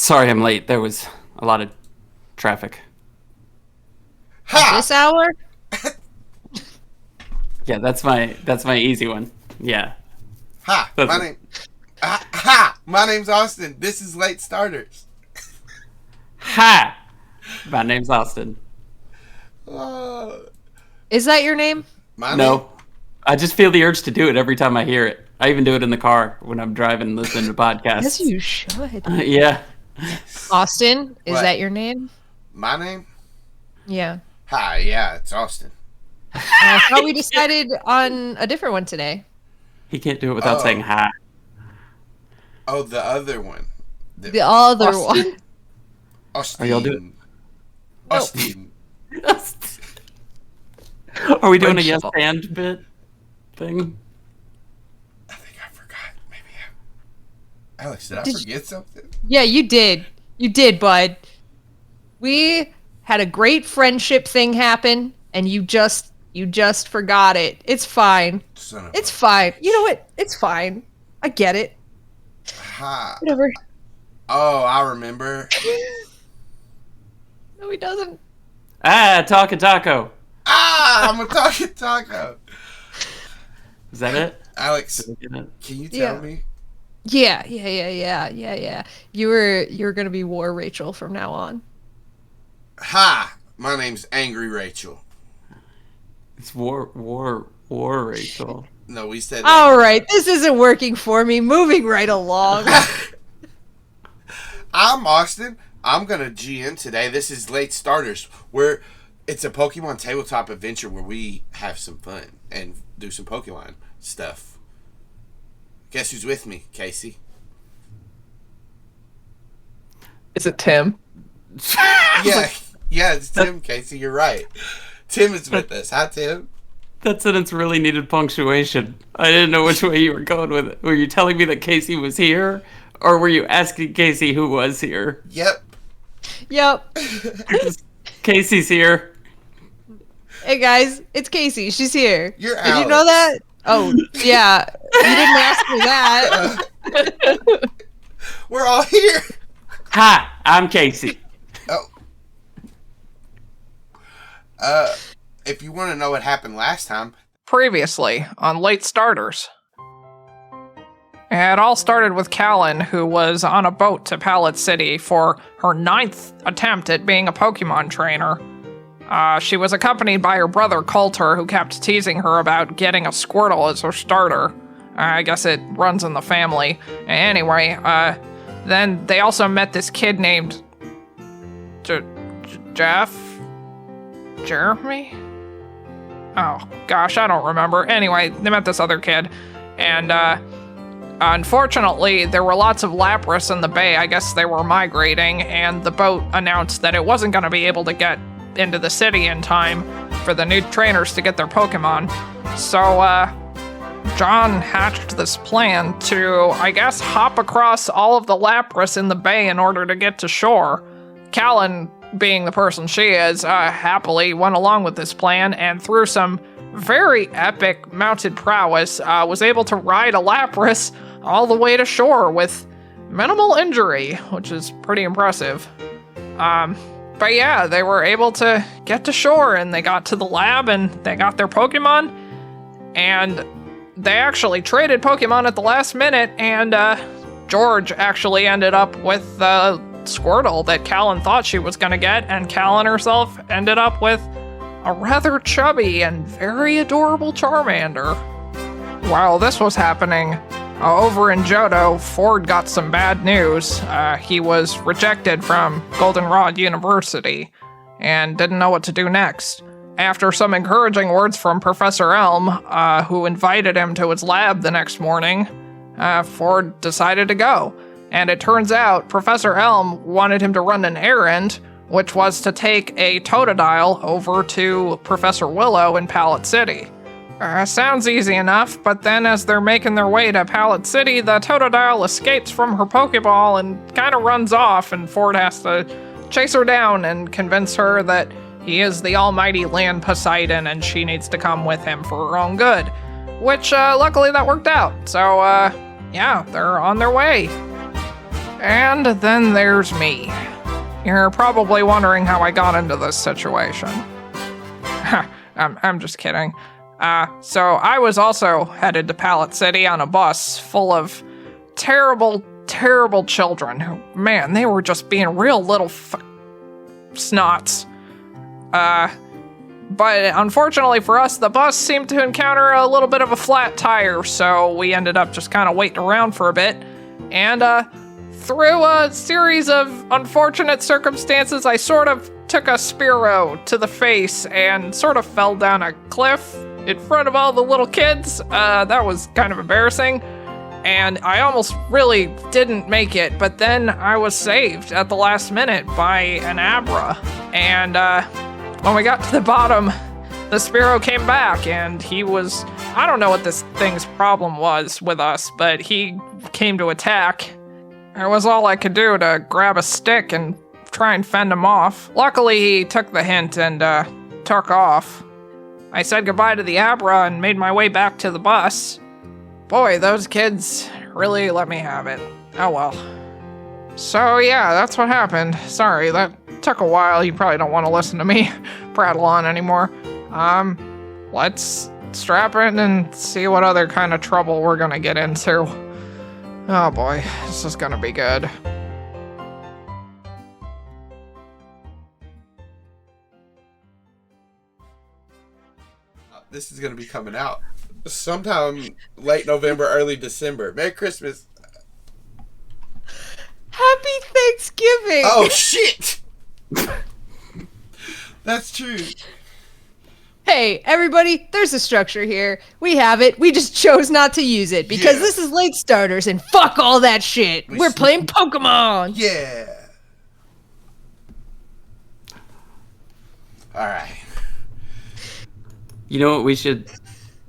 Sorry I'm late. There was a lot of traffic. Ha! This hour? Yeah, that's my easy one. Yeah. Ha! My name's Austin. This is Late Starters. Ha! My name's Austin. Is that your name? My name? No. I just feel the urge to do it every time I hear it. I even do it in the car when I'm driving, listening to podcasts. Yes, you should. Yeah. Austin, is What? that your name? My name? Yeah. Hi, yeah, it's Austin. I thought we decided on a different one today. He can't do it without saying hi. Oh, the other one. The other Austin. one. Austin. Are y'all doing- Austin. Are we doing a yes and bit thing? I think I forgot. Maybe Alex, did I forget something? Yeah, you did. You did, bud. We had a great friendship thing happen, and you just forgot it. It's fine. Son of It's fine. You know what? It's fine. I get it. Ha. Whatever. Oh, I remember. No, he doesn't. Taco Taco. I'm a talking taco. Is that it? Alex, Did I get it? can you tell me? Yeah. You were gonna be War Rachel from now on. Hi, my name's Angry Rachel. It's War Rachel. No, we said All right, this isn't working for me. Moving right along. I'm Austin. I'm gonna GM today. This is Late Starters, where it's a Pokemon tabletop adventure where we have some fun and do some Pokemon stuff. Guess who's with me, Kaycie? Is it Tim? Yeah, it's Tim, Kaycie. You're right. Tim is with us. Hi, Tim. That sentence really needed punctuation. I didn't know which way you were going with it. Were you telling me that Kaycie was here? Or were you asking Kaycie who was here? Yep. Yep. Kaycie's here. Hey guys, it's Kaycie. She's here. You're Did you know that? Oh, yeah. You didn't ask me that. We're all here. Hi, I'm Kaycie. If you want to know what happened last time, Previously on Late Starters. It all started with Calynn, who was on a boat to Pallet City for her 9th attempt at being a Pokemon trainer. She was accompanied by her brother Coulter, who kept teasing her about getting a Squirtle as her starter. I guess it runs in the family. Anyway, then they also met this kid named Jeremy? Oh, gosh, I don't remember. Anyway, they met this other kid, and, unfortunately, there were lots of Lapras in the bay. I guess they were migrating, and the boat announced that it wasn't going to be able to get into the city in time for the new trainers to get their Pokemon. So, John hatched this plan to, I guess, hop across all of the Lapras in the bay in order to get to shore. Calynn, being the person she is, happily went along with this plan, and through some very epic mounted prowess, was able to ride a Lapras all the way to shore with minimal injury, which is pretty impressive. But yeah, they were able to get to shore, and they got to the lab, and they got their Pokemon, and they actually traded Pokemon at the last minute, and George actually ended up with Squirtle that Calynn thought she was going to get, and Calynn herself ended up with a rather chubby and very adorable Charmander. While this was happening, over in Johto, Ford got some bad news. He was rejected from Goldenrod University and didn't know what to do next. After some encouraging words from Professor Elm, who invited him to his lab the next morning, Ford decided to go. And it turns out Professor Elm wanted him to run an errand, which was to take a Totodile over to Professor Willow in Pallet City. Sounds easy enough, but then as they're making their way to Pallet City, the Totodile escapes from her Pokeball and kind of runs off, and Ford has to chase her down and convince her that he is the almighty Land Poseidon and she needs to come with him for her own good. Which, luckily that worked out. So, yeah, they're on their way. And then there's me. You're probably wondering how I got into this situation. I'm just kidding. So I was also headed to Pallet City on a bus full of terrible, terrible children who, man, they were just being real little snots. But unfortunately for us, the bus seemed to encounter a little bit of a flat tire, so we ended up just kind of waiting around for a bit. And through a series of unfortunate circumstances, I sort of took a Spearow to the face and sort of fell down a cliff in front of all the little kids. That was kind of embarrassing. And I almost really didn't make it, but then I was saved at the last minute by an Abra. And when we got to the bottom, the Spearow came back, and he was... I don't know what this thing's problem was with us, but he came to attack. It was all I could do to grab a stick and try and fend him off. Luckily, he took the hint and took off. I said goodbye to the Abra and made my way back to the bus. Boy, those kids really let me have it. Oh well. So yeah, that's what happened. Sorry, that took a while. You probably don't want to listen to me prattle on anymore. Let's strap in and see what other kind of trouble we're gonna get into. Oh boy, this is gonna be good. This is going to be coming out sometime late November, early December. Merry Christmas. Happy Thanksgiving! Oh, shit! That's true. Hey, everybody, there's a structure here. We have it. We just chose not to use it because this is late starters and fuck all that shit. We're playing Pokemon. Yeah. All right. You know what we should?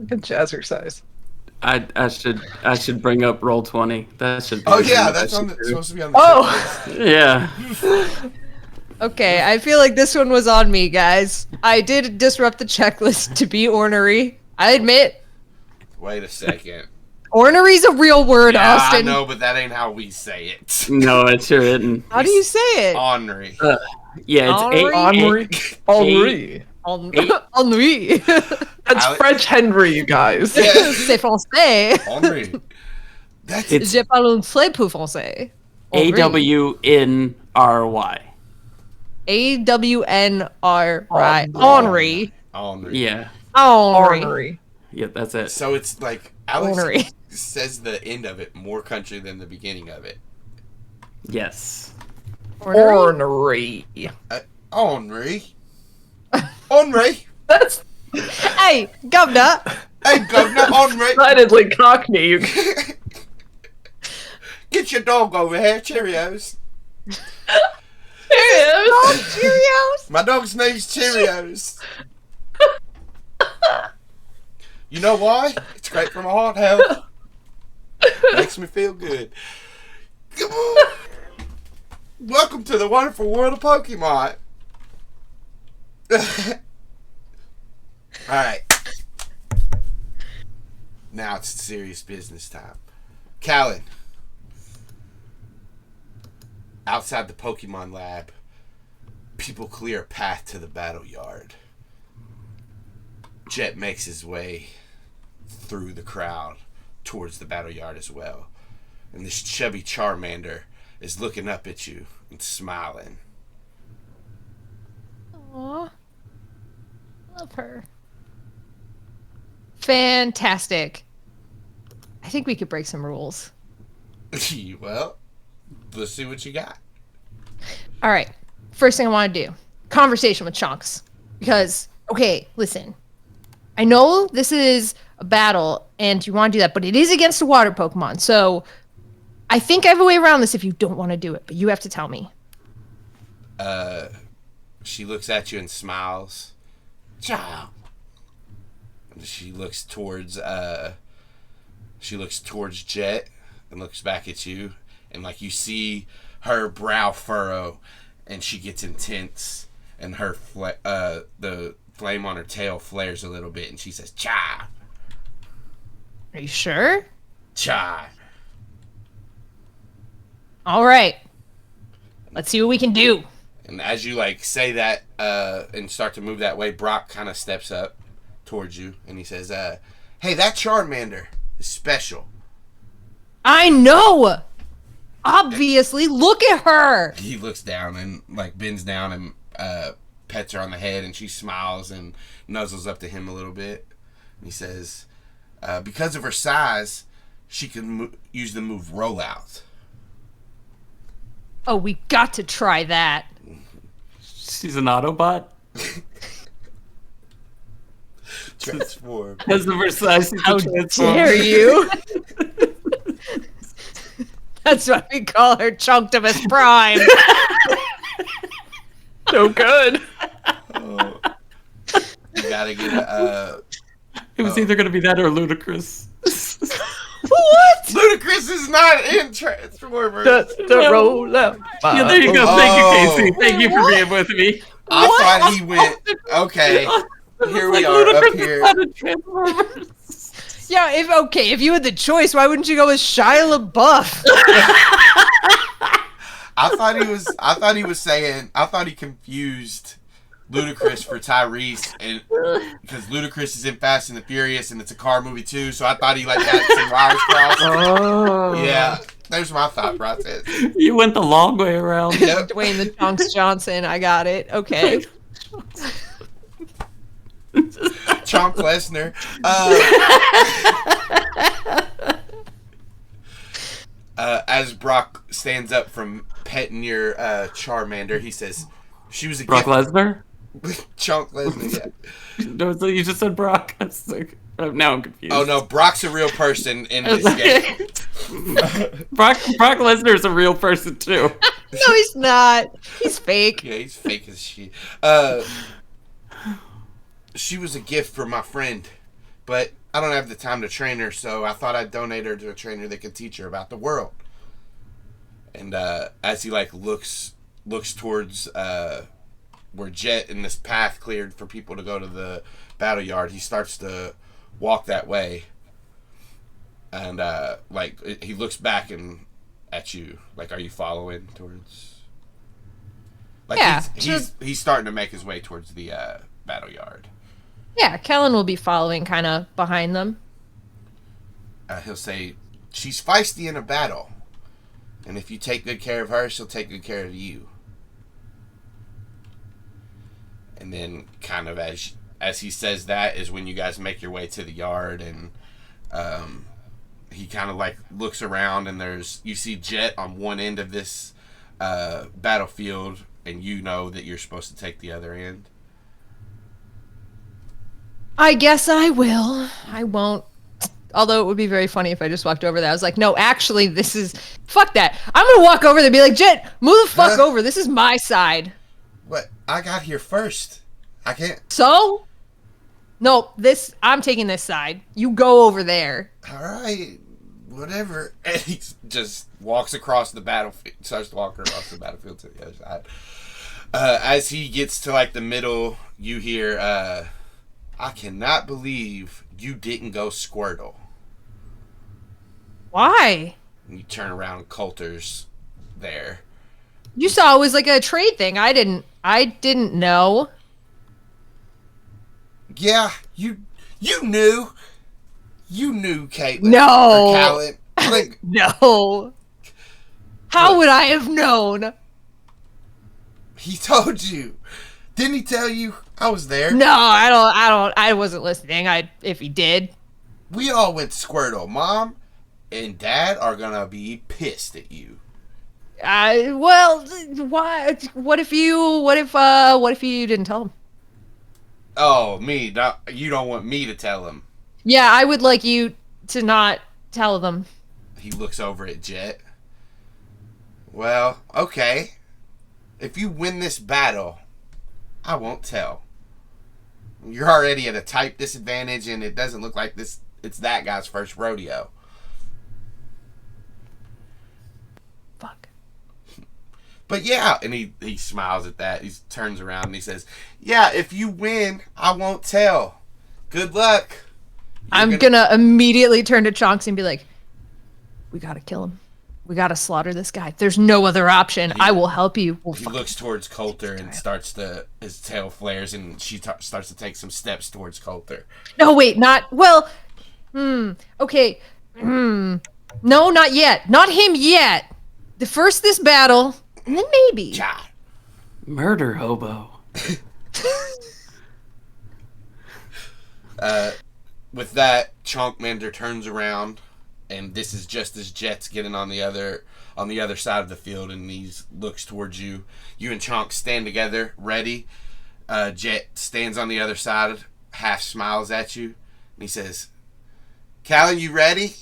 Good jazzercise. I should bring up Roll20. That should. Be Oh yeah, that's supposed to be on the. Oh. Yeah. Okay, I feel like this one was on me, guys. I did disrupt the checklist to be ornery. I admit. Wait a second. Ornery's a real word, Yeah, Austin. I know, but that ain't how we say it. No, it sure isn't. How do you say it? Ornery. Yeah, it's Henri? Henri. Ennui. That's French Henry, you guys. Yeah. C'est français. Ornery. That's Je parle un très peu français. AWNRY. AWNRY. Henri. Ornery. Yeah. Henri. Henri. Yep, that's it. So it's like Alex Ornery. says the end of it more country than the beginning of it. Yes. Ornery. Ornery. Ornery. That's Hey, governor. Hey, Governor Ornery. decidedly Cockney. You Get your dog over here, Cheerios. Oh, Cheerios. My dog's name's Cheerios. You know why? It's great for my heart health. Makes me feel good. Come on. Welcome to the wonderful world of Pokemon. Alright. Now it's serious business time. Calynn. Outside the Pokemon lab, people clear a path to the battle yard. Jet makes his way through the crowd towards the battle yard as well. And this chubby Charmander is looking up at you and smiling. Aw. Love her. Fantastic. I think we could break some rules. Well, let's see what you got. All right. First thing I want to do, conversation with Chonkz. Because, okay, listen. I know this is a battle and you want to do that, but it is against a water Pokemon. So I think I have a way around this if you don't want to do it, but you have to tell me. She looks at you and smiles. Ciao. And she looks towards Jet and looks back at you, and like you see her brow furrow, and she gets intense, and her the flame on her tail flares a little bit, and she says, "Cha, Are you sure? cha." All right. Let's see what we can do. And as you like say that and start to move that way, Brock kind of steps up towards you and he says, "Hey, that Charmander is special." I know. Obviously, look at her. He looks down and like bends down and pets her on the head, and she smiles and nuzzles up to him a little bit. And he says, "Because of her size, she can use the move Rollout." Oh, we got to try that. She's an Autobot. Transform. Because of her size, she How can transform. dare you? That's why we call her Chonktimus Prime. So good. Oh. You gotta get a. It was either going to be that or Ludicrous. What? Ludacris is not in Transformers. The roll out. Yeah, there you go. Thank you, Kaycie. Thank you for being with me. I thought he went. Okay, here we Like, are up Ludacris here. is not in Transformers. Yeah, if you had the choice, why wouldn't you go with Shia LaBeouf? I thought he confused Ludacris for Tyrese, and because Ludacris is in Fast and the Furious and it's a car movie too, so I thought he like had some wires crossed. Oh. Yeah, there's my thought process. You went the long way around. Yep. Dwayne the Chunks Johnson. I got it. Okay. Chomp Lesnar. As Brock stands up from petting your Charmander, he says, "She was a Brock gift." Lesnar? Chomp Lesnar. Yeah. No, so you just said Brock. That's like, now I'm confused. Oh no, Brock's a real person in this game. Brock Lesnar is a real person too. No, he's not. He's fake. Yeah, he's fake as shit. She was a gift from my friend, but I don't have the time to train her, so I thought I'd donate her to a trainer that could teach her about the world. And as he like looks towards where Jet and this path cleared for people to go to the battle yard, he starts to walk that way. And like he looks back and at you, like, are you following towards? Like, Yeah, he's starting to make his way towards the battle yard. Yeah, Calynn will be following kind of behind them. He'll say, "She's feisty in a battle, and if you take good care of her, she'll take good care of you." And then, kind of as he says that, is when you guys make your way to the yard, and he kind of like looks around, and you see Jet on one end of this battlefield, and you know that you're supposed to take the other end. I guess I will. I won't. Although it would be very funny if I just walked over there. I was like, no, actually, this is... Fuck that. I'm going to walk over there and be like, Jet, move the fuck over. This is my side. What? I got here first. I can't... So? No, I'm taking this side. You go over there. All right, whatever. And he just walks across the battlefield, starts to walk across the battlefield to the other side. As he gets to like the middle, you hear, "I cannot believe you didn't go Squirtle." Why? And you turn around, and Coulter's there. You saw it was like a trade thing. I didn't know. Yeah, you knew. You knew, Caitlin. No. Or Calynn. Like, No. How would I have known? he told you. Didn't he tell you? I was there. No, I wasn't listening. If he did. We all went Squirtle. Mom and Dad are gonna be pissed at you. Well, why? What if you didn't tell him? Oh, me. You don't want me to tell him. Yeah, I would like you to not tell them. He looks over at Jet. Well, okay. If you win this battle, I won't tell. You're already at a type disadvantage, and it doesn't look like it's that guy's first rodeo. Fuck. But yeah, and he smiles at that. He turns around and he says, "Yeah, if you win, I won't tell. Good luck." I'm gonna immediately turn to Chonkz and be like, "We gotta kill him." We gotta slaughter this guy. There's no other option. I will help you. We'll He looks towards Coulter and his tail flares, and she starts to take some steps towards Coulter. No, wait, not well. Okay. No, not yet. Not him yet. First this battle, and then maybe. Ja. Murder hobo. With that, Chonkmender turns around, and this is just as Jet's getting on the other side of the field, and he looks towards you. You and Chonk stand together, ready. Jet stands on the other side, half smiles at you, and he says, "Calynn, you ready?"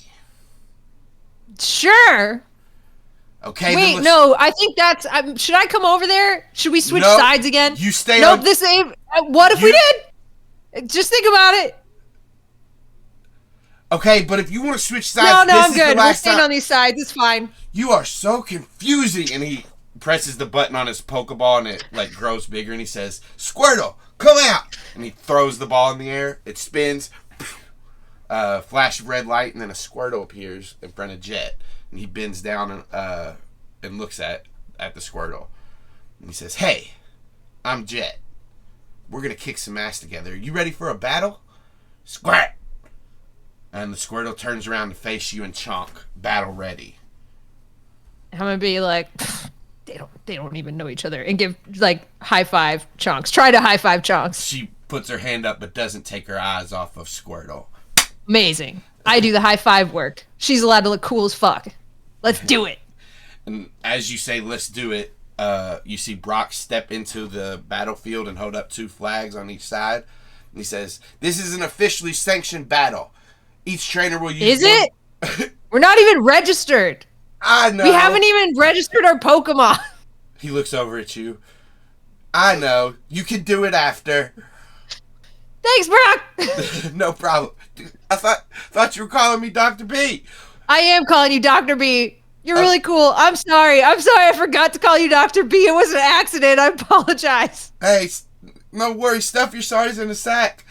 Sure. Okay. Wait, no. I think that's. Should I come over there? Should we switch Nope, sides again? you stay Nope. on- This ain't. What if we did? Just think about it. Okay, but if you want to switch sides, No, this I'm is good. the We're last staying time. on these sides. It's fine. You are so confusing. And he presses the button on his Pokeball, and it like grows bigger, and he says, "Squirtle, come out!" And he throws the ball in the air. It spins, flash of red light, and then a Squirtle appears in front of Jet. And he bends down and looks at the Squirtle. And he says, "Hey, I'm Jet. We're going to kick some ass together. You ready for a battle?" Squirt! And the Squirtle turns around to face you and Chonk, battle ready. I'm gonna be like, they don't even know each other, and give like high five Chonks. Try to high five Chonks. She puts her hand up but doesn't take her eyes off of Squirtle. Amazing. I do the high five work. She's allowed to look cool as fuck. Let's do it. And as you say, "Let's do it," you see Brock step into the battlefield and hold up 2 flags on each side. And he says, "This is an officially sanctioned battle. Each trainer will use..." Is it? We're not even registered. I know. We haven't even registered our Pokemon. He looks over at you. "I know. You can do it after." Thanks, Brock. No problem. I thought you were calling me Dr. B. I am calling you Dr. B. You're really cool. I'm sorry. I forgot to call you Dr. B. It was an accident. I apologize. Hey, no worries. Stuff your sorries in a sack.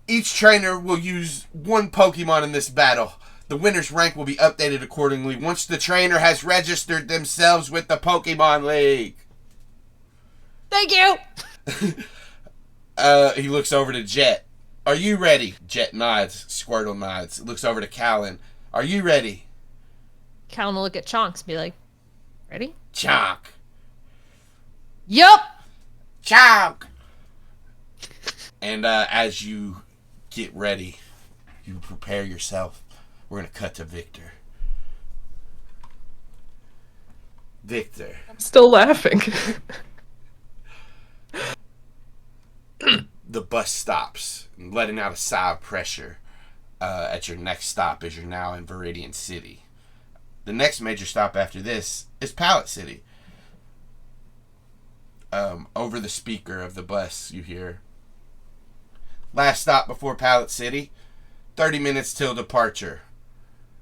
Each trainer will use 1 Pokemon in this battle. The winner's rank will be updated accordingly once the trainer has registered themselves with the Pokemon League. Thank you. He looks over to Jet. "Are you ready?" Jet nods. Squirtle nods. Looks over to Calynn. "Are you ready?" Calynn will look at Chonks and be like, ready? Chonk. Yup. Chonk. And as you get ready, you prepare yourself. We're going to cut to Victor. Victor. Still laughing. The bus stops, letting out a sigh of pressure at your next stop as you're now in Viridian City. The next major stop after this is Pallet City. Over the speaker of the bus, you hear, "Last stop before Pallet City, 30 minutes till departure.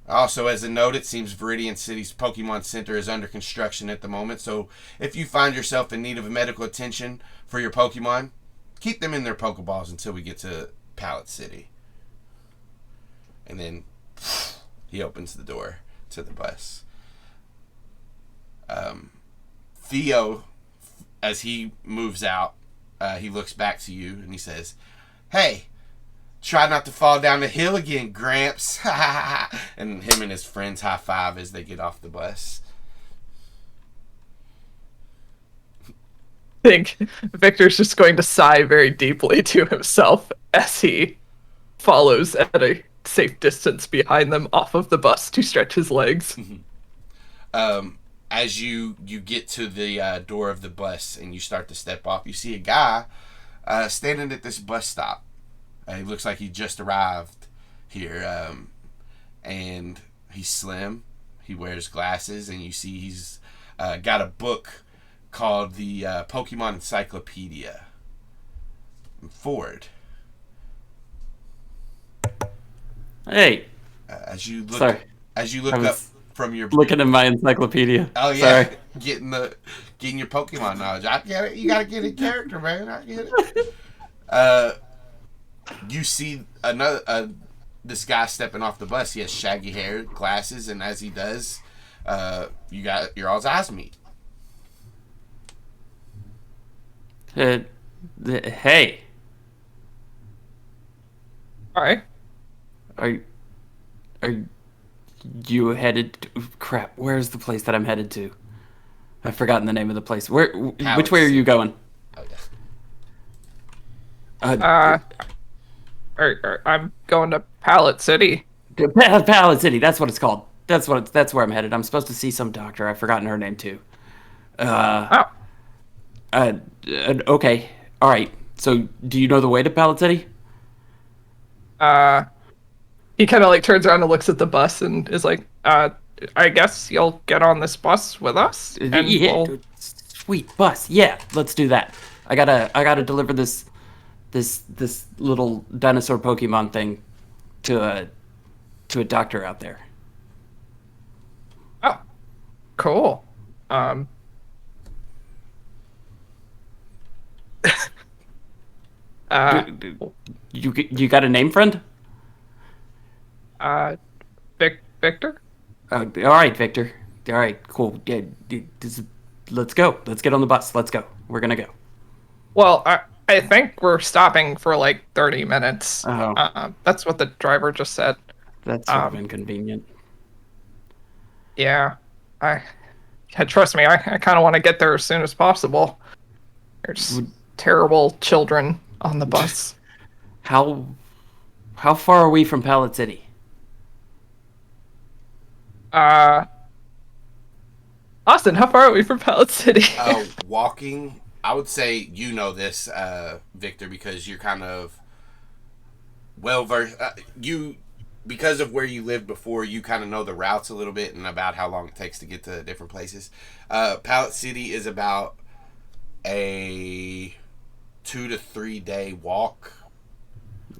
Also, as a note, it seems Viridian City's Pokemon Center is under construction at the moment, so if you find yourself in need of medical attention for your Pokemon, keep them in their Pokeballs until we get to Pallet City." And then he opens the door to the bus. Theo, as he moves out, he looks back to you and he says, "Hey, try not to fall down the hill again, Gramps." And him and his friends high five as they get off the bus. I think Victor's just going to sigh very deeply to himself as he follows at a safe distance behind them off of the bus to stretch his legs. As you get to the door of the bus and you start to step off, you see a guy standing at this bus stop. He looks like he just arrived here, and he's slim. He wears glasses, and you see he's got a book called the Pokemon Encyclopedia. Forward. Hey, As you look, Sorry. up was from your looking at my encyclopedia. Oh yeah, Sorry. getting your Pokemon knowledge. I get it. You gotta get in character, man. I get it. You see another this guy stepping off the bus. He has shaggy hair, glasses, and as he does, you got your all's eyes meet. Hey, All right. are are you headed? Crap, where's the place that I'm headed to? I've forgotten the name of the place. Which way are you going? Oh, yeah. I'm going to Pallet City. Pallet City. That's what it's called. That's where I'm headed. I'm supposed to see some doctor. I've forgotten her name too. Oh, Okay. All right. So, do you know the way to Pallet City? He kind of like turns around and looks at the bus and is like, I guess you'll get on this bus with us, and Yeah. we'll... Sweet bus. Yeah. Let's do that. I gotta deliver this little dinosaur Pokemon thing to a doctor out there. Oh, cool. You got a name, friend? Victor? All right, Victor. All right, cool. Yeah, let's go. Let's get on the bus. Let's go. We're gonna go. Well, I think we're stopping for like 30 minutes. Oh. That's what the driver just said. That's sort of inconvenient. Yeah, trust me, I kind of want to get there as soon as possible. There's terrible children on the bus. How far are we from Pallet City? Austin, how far are we from Pallet City? Walking, I would say you know this, Victor, because you're kind of well versed. Because of where you lived before, you kind of know the routes a little bit and about how long it takes to get to different places. Pallet City is about a 2 to 3 day walk.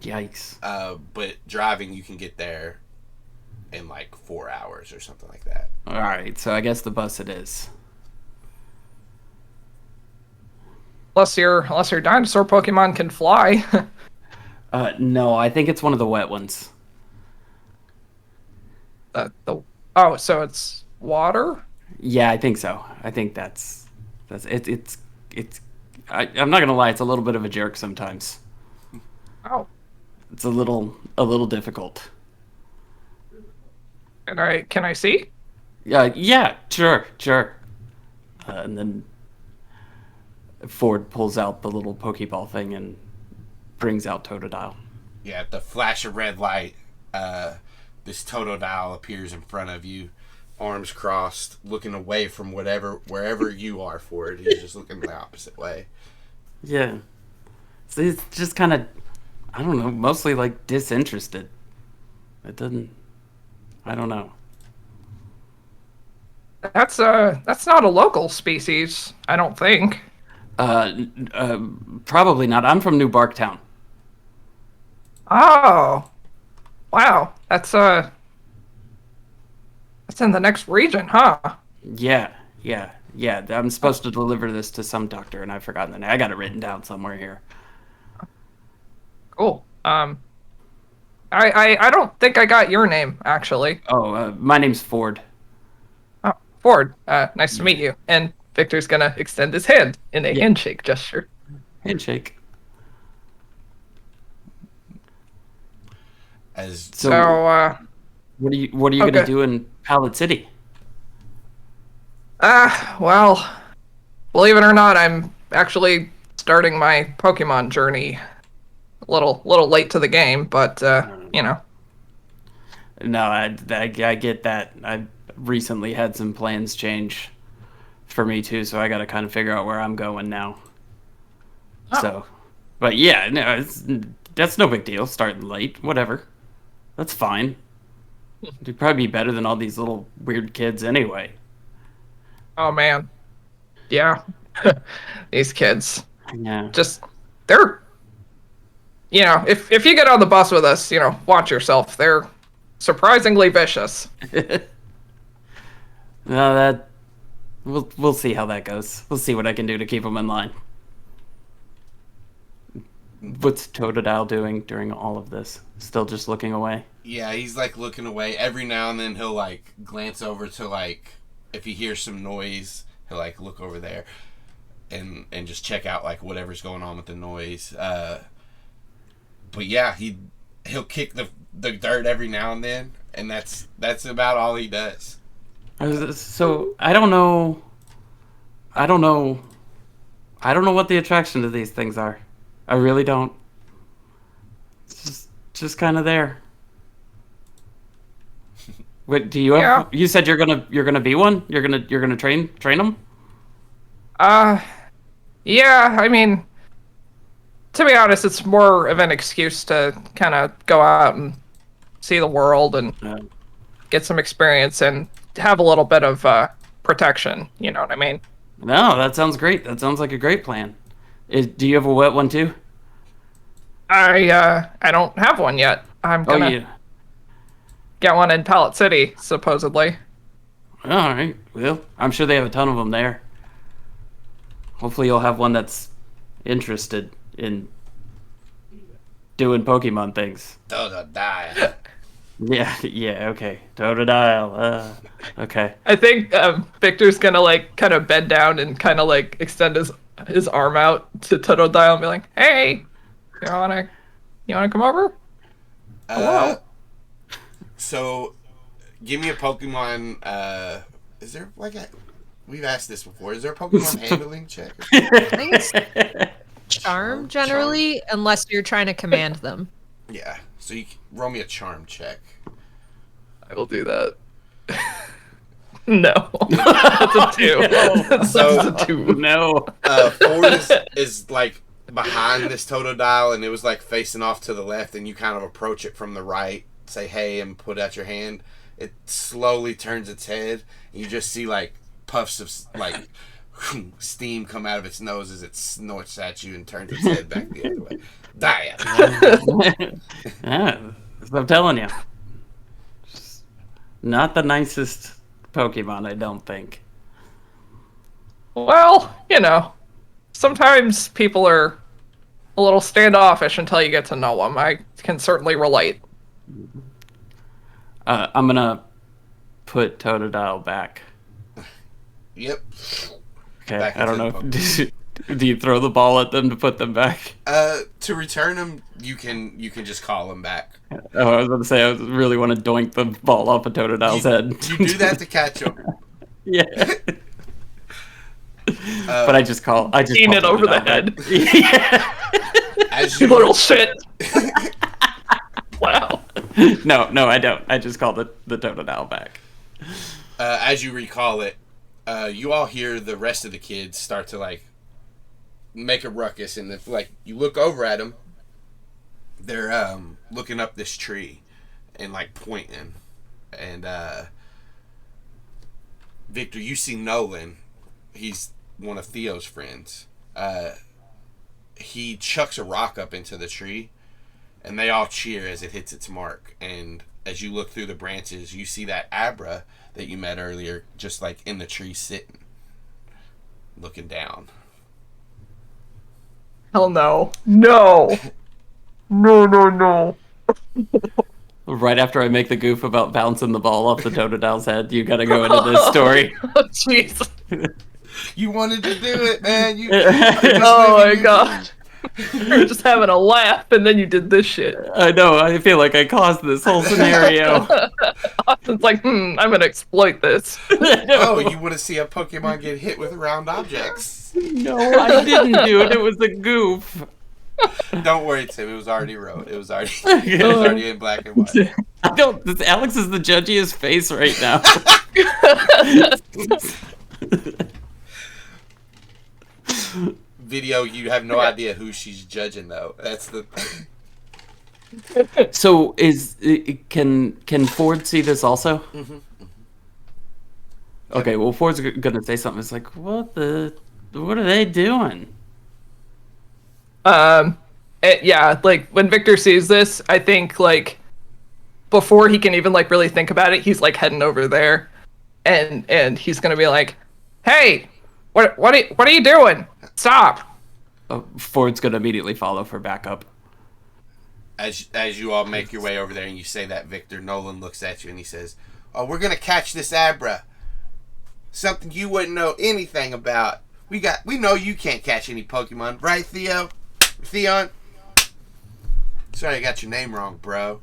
Yikes. But driving, you can get there in like 4 hours or something like that. All right, so I guess the bus it is. Unless your dinosaur Pokemon can fly. No, I think it's one of the wet ones. So it's water? Yeah, I think so. I think that's it. I'm not gonna lie, it's a little bit of a jerk sometimes. Oh. It's a little difficult. Can I see? Yeah, sure. And then Ford pulls out the little Pokeball thing and brings out Totodile. Yeah, at the flash of red light, this Totodile appears in front of you, arms crossed, looking away from wherever you are, Ford. He's just looking the opposite way. Yeah. So it's just kind of, I don't know, mostly like disinterested. I don't know. That's not a local species, I don't think. Probably not. I'm from New Barktown. Oh. Wow. That's in the next region, huh? Yeah. I'm supposed to deliver this to some doctor, and I've forgotten the name. I got it written down somewhere here. Cool. I don't think I got your name, actually. Oh, my name's Ford. Oh, Ford. Nice to meet you. And Victor's gonna extend his hand in a handshake gesture. Handshake. So, what are you gonna do in Pallet City? Well, believe it or not, I'm actually starting my Pokemon journey. A little late to the game, but you know. No, I get that. I recently had some plans change for me too, so I got to kind of figure out where I'm going now. Oh. So, but yeah, no, that's no big deal. Starting late, whatever. That's fine. It'd probably be better than all these little weird kids anyway. Oh man, yeah, these kids. Yeah. Just they're. You know, if you get on the bus with us, you know, watch yourself. They're surprisingly vicious. No, we'll see how that goes. We'll see what I can do to keep them in line. What's Totodile doing during all of this? Still just looking away? Yeah, he's like looking away. Every now and then he'll like glance over to like if he hears some noise, he'll like look over there and just check out like whatever's going on with the noise. But yeah, he'll kick the dirt every now and then, and that's about all he does. So I don't know what the attraction to these things are. I really don't. It's just kind of there. Wait, do you have? Yeah. You said you're gonna be one. You're gonna train them. Yeah, I mean, to be honest, it's more of an excuse to kind of go out and see the world and get some experience and have a little bit of protection. You know what I mean? No, that sounds great. That sounds like a great plan. Do you have a wet one too? I don't have one yet. I'm Oh, gonna yeah. get one in Pallet City, supposedly. All right. Well, I'm sure they have a ton of them there. Hopefully, you'll have one that's interested in doing Pokemon things. Totodile. Yeah, okay. Totodile. Okay. I think Victor's gonna like kind of bend down and kind of like extend his arm out to Totodile and be like, Hey, you wanna come over? So, give me a Pokemon. Is there like a? We've asked this before. Is there a Pokemon handling check? I think it's charm generally, unless you're trying to command them. Yeah. So you roll me a charm check. I will do that. No. That's a 2. That's So- a 2. No. Ford is like behind this Totodile, and it was like facing off to the left, and you kind of approach it from the right, say hey, and put out your hand. It slowly turns its head, and you just see like puffs of like steam come out of its nose as it snorts at you and turns its head back the other way. Die. Yeah, I'm telling you. Not the nicest Pokemon, I don't think. Well, you know, sometimes people are a little standoffish until you get to know them. I can certainly relate. I'm gonna put Totodile back. Yep. Okay, Back I don't into know. the Do you throw the ball at them to put them back? To return them, you can just call them back. Oh, I was about to say I really want to doink the ball off of Totodile's head. You do that to catch them. Yeah. But I just call Beating it over the Totodile head. back. Yeah. As You you little shit. Wow. No, I don't. I just call the Totodile back. as you recall it, you all hear the rest of the kids start to like make a ruckus, and if like you look over at them, they're looking up this tree and like pointing, and Victor, you see Nolan. He's one of Theo's friends. He chucks a rock up into the tree, and they all cheer as it hits its mark. And as you look through the branches, you see that Abra that you met earlier, just like in the tree sitting, looking down. Hell no. No. No. Right after I make the goof about bouncing the ball off the Totodile's head, you gotta go into this story. Oh, jeez. You wanted to do it, man. You, Oh my god. We were just having a laugh, and then you did this shit. I know, I feel like I caused this whole scenario. Austin's like, I'm gonna exploit this. Oh, you want to see a Pokemon get hit with round objects? No, I didn't do it. It was a goof. Don't worry, Tim. It was already wrote. It was already in black and white. I don't. Alex is the judgiest face right now. Video, you have no idea who she's judging, though. That's the. So can Ford see this also? Mhm. Okay, well Ford's gonna say something. It's like, what are they doing? Yeah, like when Victor sees this, I think like before he can even like really think about it, he's like heading over there, and he's gonna be like, "Hey, what are you doing? Stop!" Ford's gonna immediately follow for backup. As you all make your way over there and you say that, Victor, Nolan looks at you and he says, "Oh, we're gonna catch this Abra. Something you wouldn't know anything about. We know you can't catch any Pokemon, right, Theo? Theon? Sorry, I got your name wrong, bro."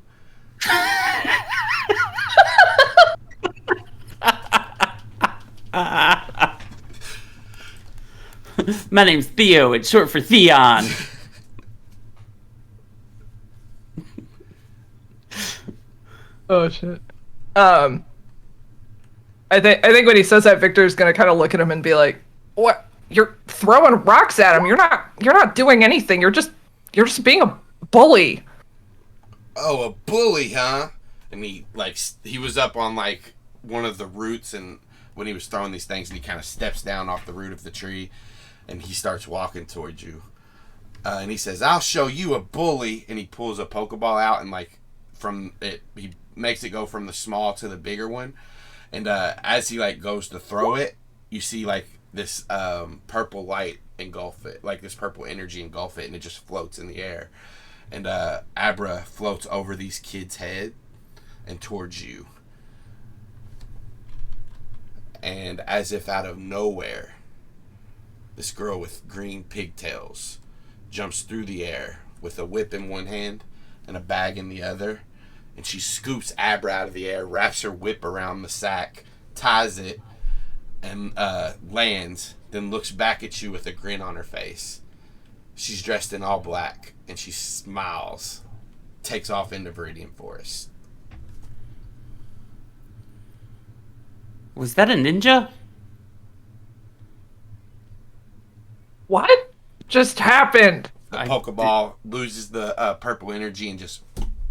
My name's Theo. It's short for Theon. Oh shit. I think when he says that, Victor's gonna kind of look at him and be like, "What? You're throwing rocks at him. You're not doing anything. You're just being a bully." "Oh, a bully, huh?" And he was up on like one of the roots, and when he was throwing these things, and he kind of steps down off the root of the tree, and he starts walking towards you. And he says, "I'll show you a bully." And he pulls a Pokeball out, and he makes it go from the small to the bigger one. And as he goes to throw it, you see this purple light engulf it, like this purple energy engulf it, and it just floats in the air. And Abra floats over these kids' head and towards you. And as if out of nowhere, this girl with green pigtails jumps through the air with a whip in one hand and a bag in the other. And she scoops Abra out of the air, wraps her whip around the sack, ties it, and lands, then looks back at you with a grin on her face. She's dressed in all black, and she smiles, takes off into Viridian Forest. Was that a ninja? What just happened? The Pokeball loses the purple energy and just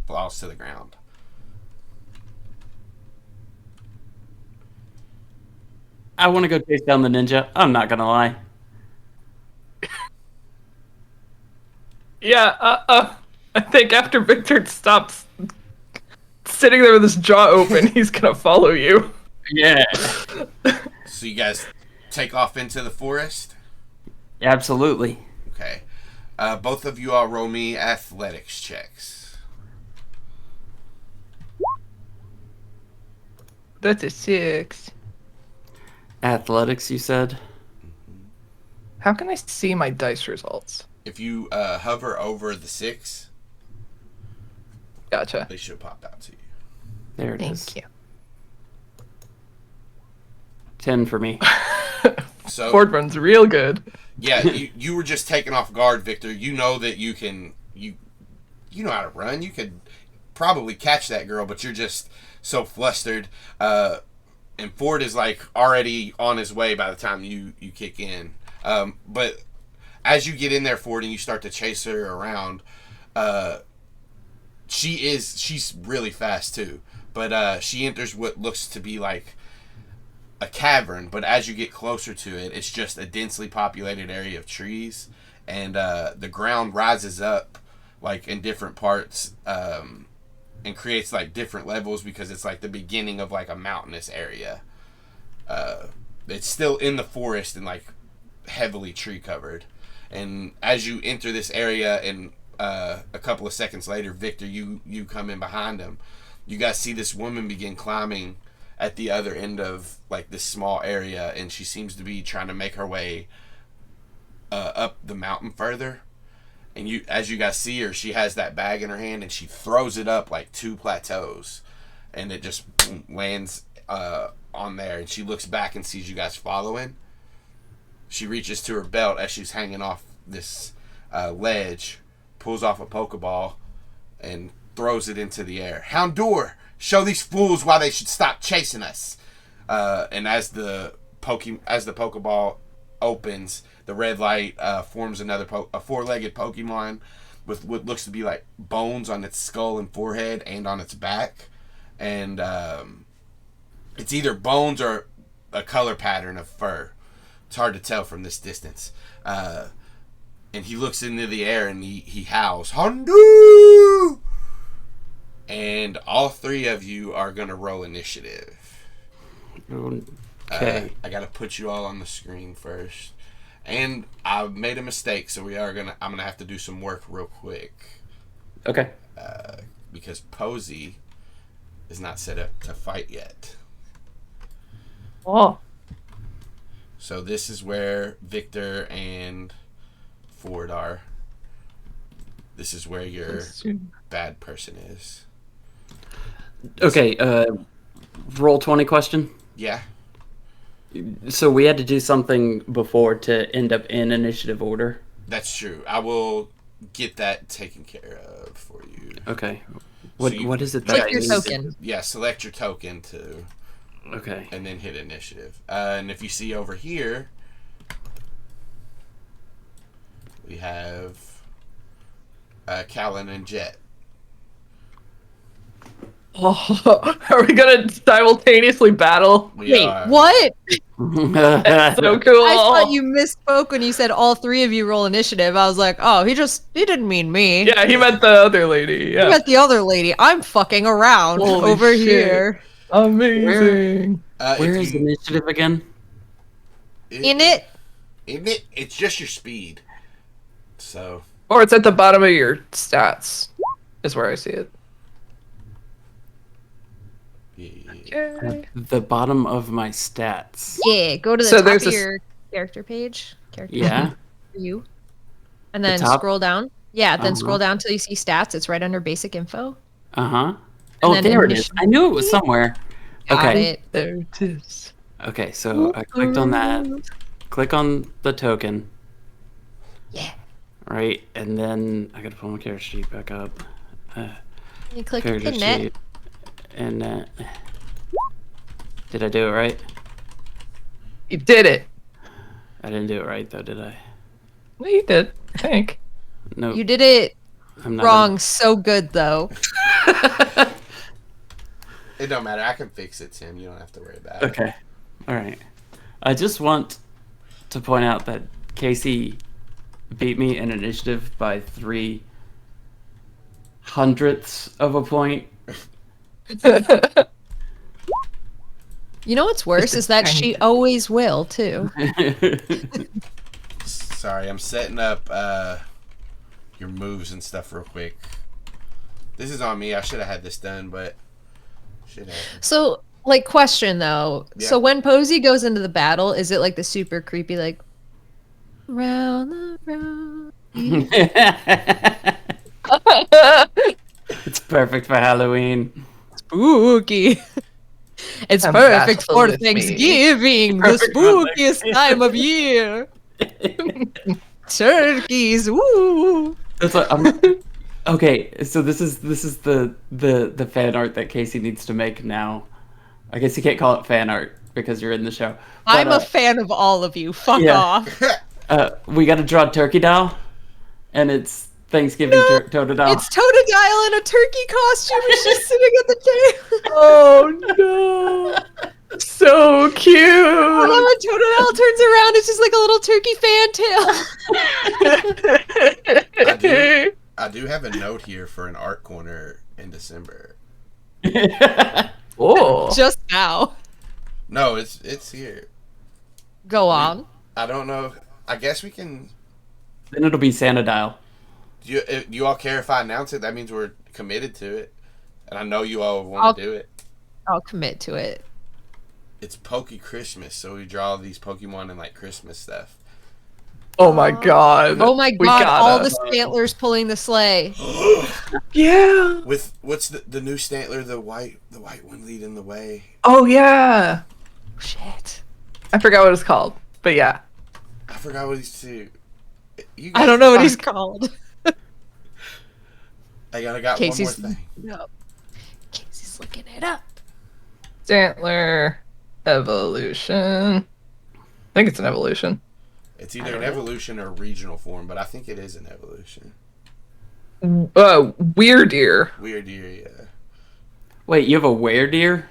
falls to the ground. I want to go chase down the ninja. I'm not gonna lie. Yeah, I think after Victor stops sitting there with his jaw open, he's gonna follow you. Yeah. So you guys take off into the forest? Absolutely. Okay. Both of you all roll me athletics checks. That's a 6. Athletics, you said? How can I see my dice results? If you hover over the 6, Gotcha. they should pop out to you. There it is. Thank you. 10 for me. So Ford runs real good. yeah, you were just taken off guard, Victor. You know that you know how to run. You could probably catch that girl, but you're just so flustered. And Ford is already on his way by the time you kick in. But as you get in there, Ford, and you start to chase her around, she's really fast too. But she enters what looks to be like a cavern, but as you get closer to it, it's just a densely populated area of trees, and the ground rises up in different parts, and creates different levels because it's the beginning of a mountainous area. It's still in the forest and heavily tree covered. And as you enter this area, and a couple of seconds later, Victor, you come in behind him. You guys see this woman begin climbing at the other end of this small area, and she seems to be trying to make her way up the mountain further. And as you guys see her, she has that bag in her hand, and she throws it up 2 plateaus, and it just lands on there. And she looks back and sees you guys following. She reaches to her belt as she's hanging off this ledge, pulls off a Pokeball, and throws it into the air. "Houndour, show these fools why they should stop chasing us." And as the Pokeball opens, the red light forms a 4-legged Pokemon with what looks to be bones on its skull and forehead and on its back. And it's either bones or a color pattern of fur. It's hard to tell from this distance. And he looks into the air and he howls, "Houndour!" And all 3 of you are going to roll initiative. Okay. I got to put you all on the screen first. And I made a mistake, so I'm gonna have to do some work real quick. Okay. Because Posey is not set up to fight yet. Oh. So this is where Victor and Ford are. This is where your bad person is. Okay. Roll 20 question. Yeah. So we had to do something before to end up in initiative order. That's true. I will get that taken care of for you. Okay. What is it? Click that I your need token. Yeah, select your token to, Okay. and then hit initiative. And if you see over here, we have Calynn and Jet. Oh, are we gonna simultaneously battle? Wait, are. what? That's so cool. I thought you misspoke when you said all three of you roll initiative. I was like, oh, he didn't mean me. Yeah, he meant the other lady. He Yeah. meant the other lady. I'm fucking around Holy over shit. here. Amazing. Where is initiative again? In it? Isn't it? It's just your speed. So. Or it's at the bottom of your stats, is where I see it. Yeah. Okay. The bottom of my stats. Yeah, go to the So top there's of this- your character page. Character Yeah. for you. And then top? scroll down. Yeah, then Uh-huh. scroll down till you see stats. It's right under basic info. Uh-huh. Oh, then there it is. initiative. I knew it was somewhere. Got Okay. it. There it is. Okay, so I clicked on that. Click on the token. Yeah. Right, and then I gotta pull my character sheet back up. You click Character the net. sheet. And did I do it right? You did it. I didn't do it right though, did I? No, you did, I think. No. You did it I'm not wrong so good, though. It don't matter. I can fix it, Tim. You don't have to worry about it. Okay. All right. I just want to point out that Kaycie beat me in initiative by 3/100ths of a point. You know what's worse is that she always will, too. Sorry, I'm setting up your moves and stuff real quick. This is on me. I should have had this done, but shit happened. So, like, question, though. Yeah. So when Posey goes into the battle, is it, like, the super creepy, like, round the round? It's perfect for Halloween. Spooky. It's Come perfect battle for with me. Thanksgiving, the Perfect for spookiest time of year. Turkeys, woo! It's like, okay, so this is the fan art that Kaycie needs to make now. I guess you can't call it fan art because you're in the show. I'm But, a fan of all of you. Fuck yeah. off. we got to draw Totodile, and it's Thanksgiving Totodile. It's Totodile in a turkey costume, and she's sitting at the table. Oh no. So cute. And then when Totodile turns around, it's just like a little turkey fantail. I do have a note here for an art corner in December. Oh. Just now. No, it's here. Go on. I don't know. I guess we can. Then it'll be Santadile. Do you all care if I announce it? That means we're committed to it, and I know you all want to do it. I'll commit to it. It's Poke Christmas, so we draw these Pokemon and like Christmas stuff. Oh my god. Oh my We god, all gotta. the Stantlers pulling the sleigh. Yeah. With what's the new Stantler, the white one leading the way. Oh yeah. Shit. I forgot what it's called, but yeah. I forgot what he's to. I don't know what he's called. I got Casey's one more thing. no. Casey's looking it up. Stantler evolution. I think it's an evolution. It's either an evolution or a regional form, but I think it is an evolution. Weird ear. Weird year, yeah. Wait, you have a were-deer?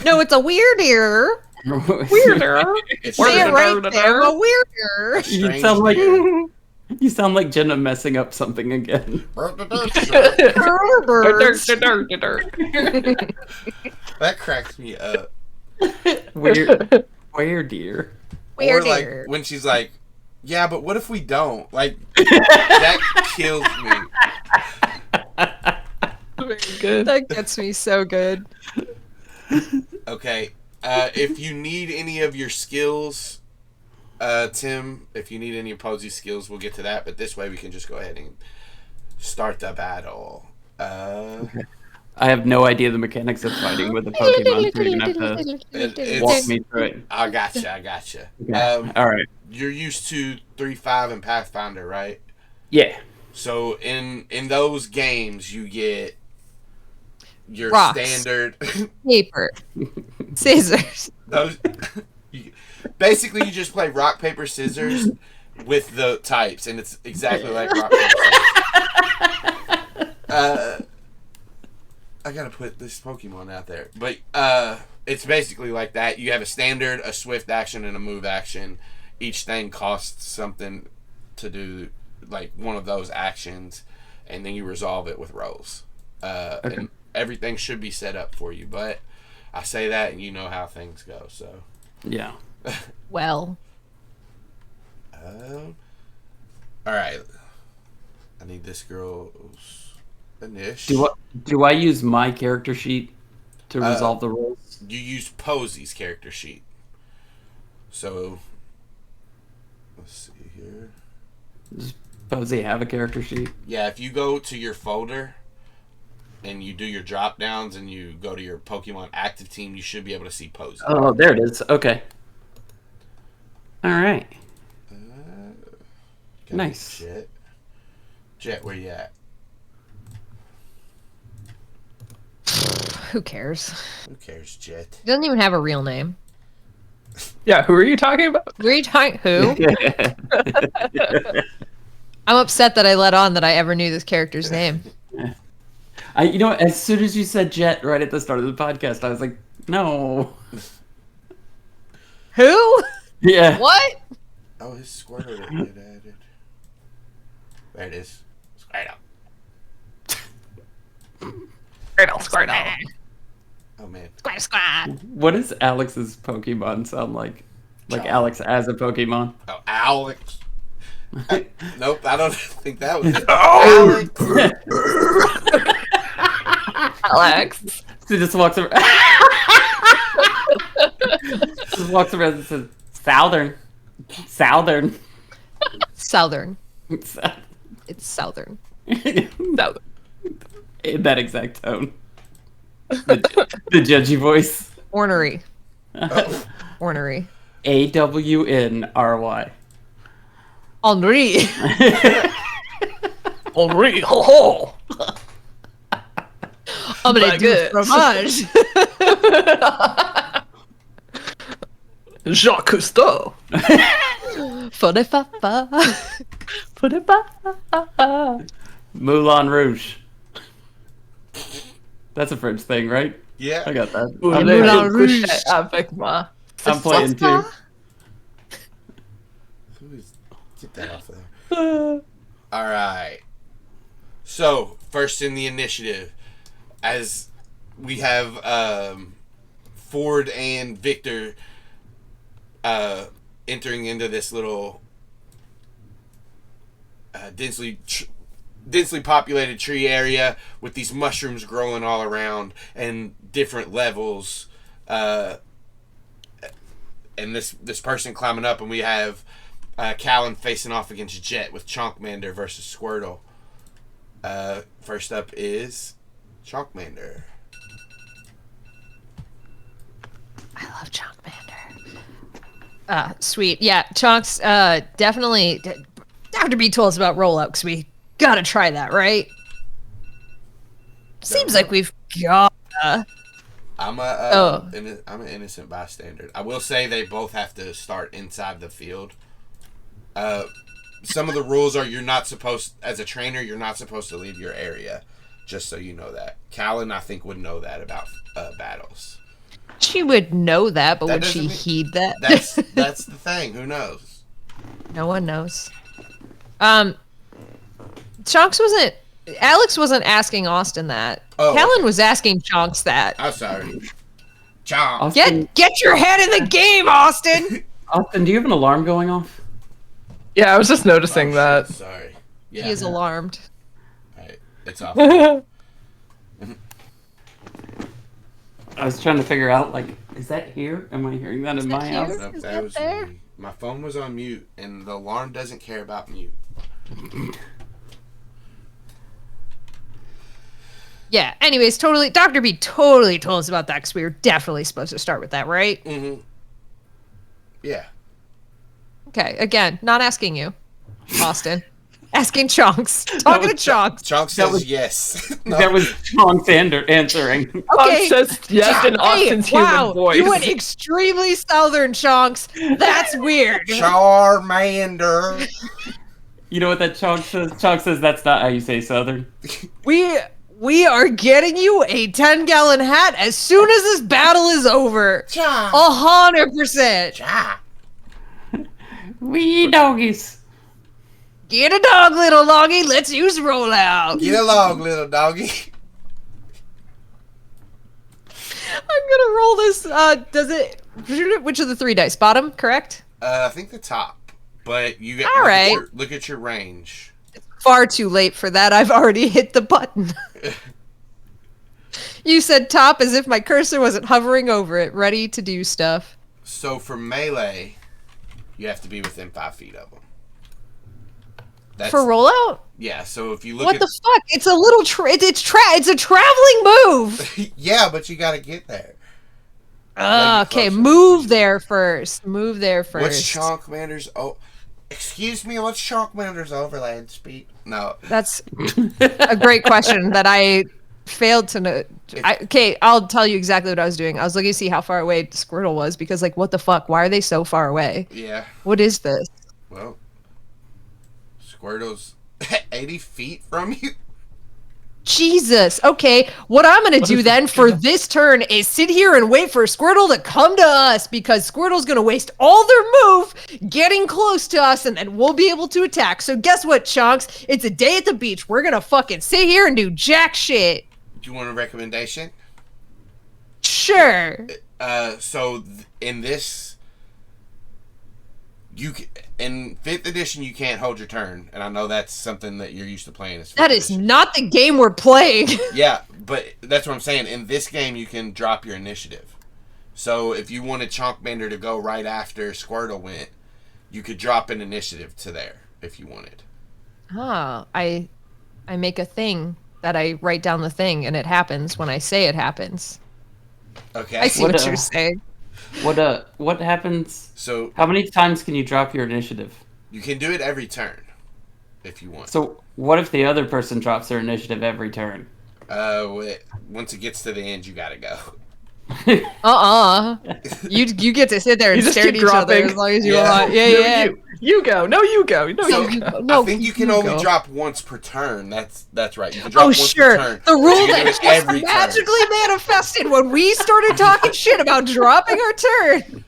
No, it's a weirder. Weirder. It's Say it strange- right there. A weirder. You strange sound like deer. you sound like Jenna messing up something again. Birds. That cracks me up. Were-deer. Or like Weirder. when she's like Yeah, but what if we don't? Like, that kills me. Very good. That gets me so good. Okay. If you need any of your skills, Tim, if you need any opposing skills, we'll get to that. But this way we can just go ahead and start the battle. I have no idea the mechanics of fighting with a Pokemon, so you're gonna have to walk me through it. I gotcha. Okay. All right. You're used to 3.5 and Pathfinder, right? Yeah. So in those games, you get your Rocks. standard. Paper. Scissors. Those. Basically, you just play rock paper scissors with the types, and it's exactly like rock paper scissors. I gotta put this Pokemon out there, but it's basically like that. You have a standard, a swift action, and a move action. Each thing costs something to do, like one of those actions, and then you resolve it with rolls. Okay. And everything should be set up for you, but I say that, and you know how things go. So, Yeah. Well. all right. I need this girl's initial. Do I use my character sheet to resolve the rules? You use Posy's character sheet. So, let's see here. Does Posey have a character sheet? Yeah, if you go to your folder and you do your drop downs and you go to your Pokemon active team, you should be able to see Posy. Oh, there it is. Okay. All right. Nice. Jet, where you at? Who cares? Who cares, Jet? He doesn't even have a real name. Yeah, who are you talking about? Who are you talking? Who? I'm upset that I let on that I ever knew this character's name. You know, as soon as you said Jet right at the start of the podcast, I was like, no. Who? Yeah. What? Oh, his Squirtle that get added. There it is. Squirtle. Squirtle. Oh, man. Squad. What does Alex's Pokemon sound like? Like John. Alex as a Pokemon? Oh, Alex. Nope, I don't think that was it. Oh! Alex. Alex. He just walks around. Just walks around and says, Southern. Southern. It's It's Southern. No. in that exact tone. The judgy voice. Ornery. Oh. Ornery. AWNRY. Henri. Henri, ho ho. I'm gonna My do good. fromage. Jacques Cousteau. For the papa. For the papa. Moulin Rouge. That's a French thing, right? Yeah. I got that. Voulez-vous Moulin Rouge. coucher avec moi? I'm playing too. Please get that off of there. All right. So, first in the initiative, as we have Ford and Victor entering into this little densely populated tree area with these mushrooms growing all around and different levels, and this person climbing up, and we have Calynn facing off against Jet with Chonkmander versus Squirtle. First up is Chonkmander. I love Chonkmander. Sweet. Yeah, Chonkz, definitely. Dr. B told us about rollout because we gotta try that, right? Seems like we've got. I'm Oh. I'm an innocent bystander. I will say they both have to start inside the field. Some of the rules are you're not supposed, as a trainer, you're not supposed to leave your area. Just so you know that. Calynn, I think, would know that about battles. She would know that, but That would she doesn't mean- heed that? That's the thing. Who knows? No one knows. Chonkz wasn't. Alex wasn't asking Austin that. Oh, Calynn okay. was asking Chonkz that. I'm sorry. Chomp. Austin, Get your head in the game, Austin. Austin, do you have an alarm going off? Yeah, I was just noticing that. Shit, sorry. Yeah. He is alarmed. Alright, it's off. I was trying to figure out, like, is that here? Am I hearing that in that my here? house? Nope, Is that that was there? me. My phone was on mute, and the alarm doesn't care about mute. Yeah. Anyways, totally. Dr. B totally told us about that because we were definitely supposed to start with that, right? Mm-hmm. Yeah. Okay. Again, not asking you, Austin. Asking Chonkz. Talking to Chonkz. Chonk says was- yes. No. That was Chonkz answering. Okay. Says yes in Austin's wow, human voice. you went extremely southern, Chonkz. That's weird. Charmander. You know what that Chonkz says? Chonkz says that's not how you say Southern. We are getting you a 10-gallon hat as soon as this battle is over. Cha. 100%. Cha. Wee doggies. Get a dog, little doggy. Let's use rollout. Get along, little doggy. I'm gonna roll this. Does it? Which of the 3 dice? Bottom, correct? I think the top. But you get All right. look at your range. Far too late for that. I've already hit the button. You said top as if my cursor wasn't hovering over it, ready to do stuff. So for melee, you have to be within 5 feet of them. That's, For rollout? yeah. So if you look What at the fuck? It's a little. It's a traveling move. yeah, but you got to get there. Okay, closer. move there first. Move there first. What's Chonkmander's? Oh, excuse me. What's Chonkmander's overland speed? No. That's a great question that I failed to know. Okay, I'll tell you exactly what I was doing. I was looking to see how far away Squirtle was because, like, what the fuck? Why are they so far away? Yeah. What is this? Well, Squirtle's 80 feet from you. Jesus. Okay, what I'm gonna do then for this turn is sit here and wait for Squirtle to come to us because Squirtle's gonna waste all their move getting close to us and then we'll be able to attack. So guess what, Chonkz? It's a day at the beach. We're gonna fucking sit here and do jack shit. Do you want a recommendation? Sure. In this, in 5th edition you can't hold your turn, and I know that's something that you're used to playing. As 5th That is edition. not the game we're playing. Yeah, but that's what I'm saying. In this game, you can drop your initiative. So if you wanted Chonkmander to go right after Squirtle went, you could drop an initiative to there if you wanted. Oh, I make a thing that I write down the thing and it happens when I say it happens. Okay. I see What, what you're saying. What happens? So How many times can you drop your initiative? you can do it every turn if you want. So what if the other person drops their initiative every turn? Once it gets to the end, you gotta go. You get to sit there and You just stare at keep each other dropping. as long as you Yeah. want. Yeah, No, yeah. You go. No, you go. No, So, you go. No, I think you can you only go. drop once per turn. That's right. You can drop Oh, once sure. per turn. The but rule you can that do it just every turn. magically manifested when we started talking shit about dropping our turn.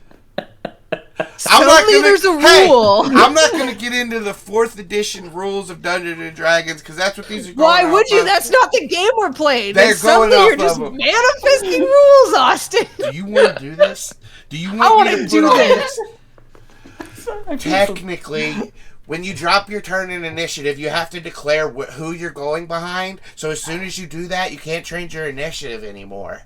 Suddenly there's a rule. I'm not going to get into the 4th edition rules of Dungeons and Dragons because that's what these are going Why off would you? of. That's not the game we're playing. They're And suddenly going you're off just of 'em. manifesting rules, Austin. Do you want to do this? Do you I want wanna me to do put all this. Technically, when you drop your turn in initiative, you have to declare who you're going behind. So as soon as you do that, you can't change your initiative anymore.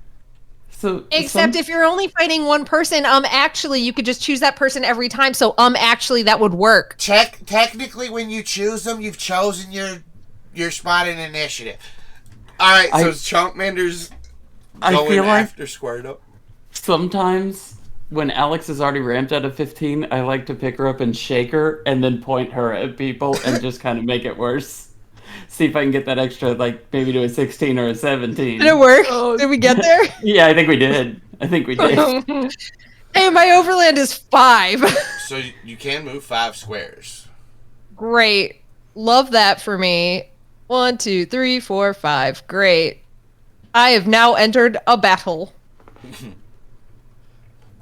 So Except if you're only fighting one person, actually, you could just choose that person every time. So, actually, that would work. Technically, when you choose them, you've chosen your spot in initiative. All right, so Chonkmander's going feel like after Squirtle. sometimes when Alex is already ramped out of 15, I like to pick her up and shake her and then point her at people and just kind of make it worse. See if I can get that extra, like, maybe to a 16 or a 17. Did it work? Did we get there? Yeah, I think we did. Hey, my overland is 5. So you can move 5 squares. Great. Love that for me. 1, 2, 3, 4, 5. Great. I have now entered a battle.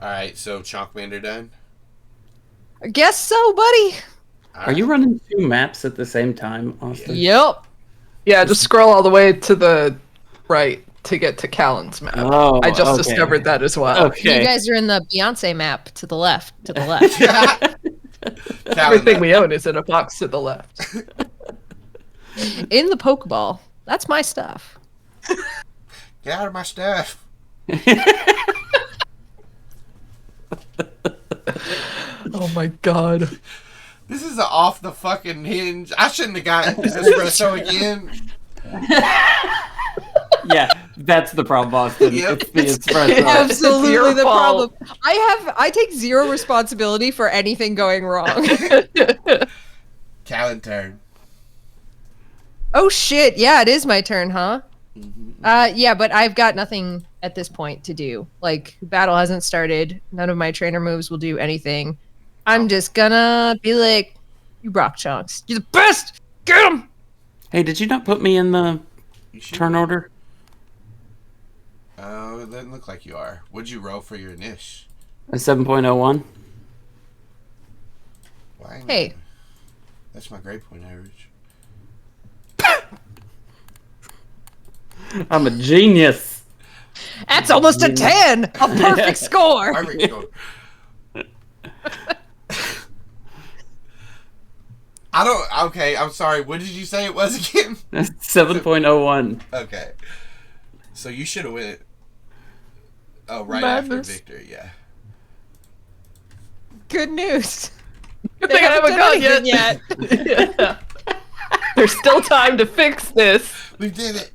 All right, so Chonkmander done. I guess so, buddy. Are you running 2 maps at the same time, Austin? Yep. Yeah, just scroll all the way to the right to get to Calyn's map. Oh, I just okay. discovered that as well. Okay. You guys are in the Beyonce map to the left. To the left. Everything we own is in a box to the left. In the Pokeball. That's my stuff. Get out of my stuff. Oh my god. This is off the fucking hinge. I shouldn't have gotten espresso again. Yeah, that's the problem, Austin. Yep. It's the espresso. Absolutely your the fault. problem. I take zero responsibility for anything going wrong. Calynn turn. Oh shit, yeah, it is my turn, huh? Yeah, but I've got nothing at this point to do. Like, battle hasn't started. None of my trainer moves will do anything. I'm just gonna be like, you rock, Chonkz. You're the best! Get him! Hey, did you not put me in the You should. turn order? Oh, it doesn't look like you are. What'd you roll for your niche? A 7.01? Why? Hey. That's my grade point average. I'm a genius. That's almost a 10! A perfect score! Perfect score. I don't. Okay, I'm sorry. What did you say it was again? 7.01. Okay. So you should have went. Oh, right Madness. after Victor, yeah. Good news. Good They thing I haven't gone anything yet. Yeah. There's still time to fix this. We did it.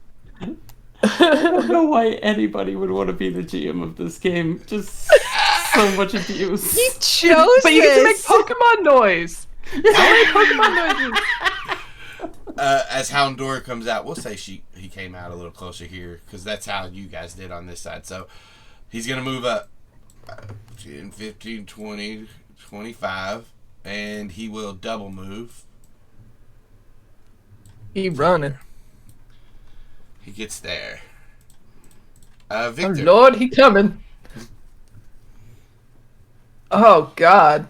I don't know why anybody would want to be the GM of this game. Just so much abuse. He chose But you get to make this. Pokemon noise. Pokemon noises. As Houndour comes out, we'll say he came out a little closer here because that's how you guys did on this side. So he's going to move up 10, 15, 20, 25, and he will double move. He running. He gets there. Oh Victor. Lord, he coming. Oh God.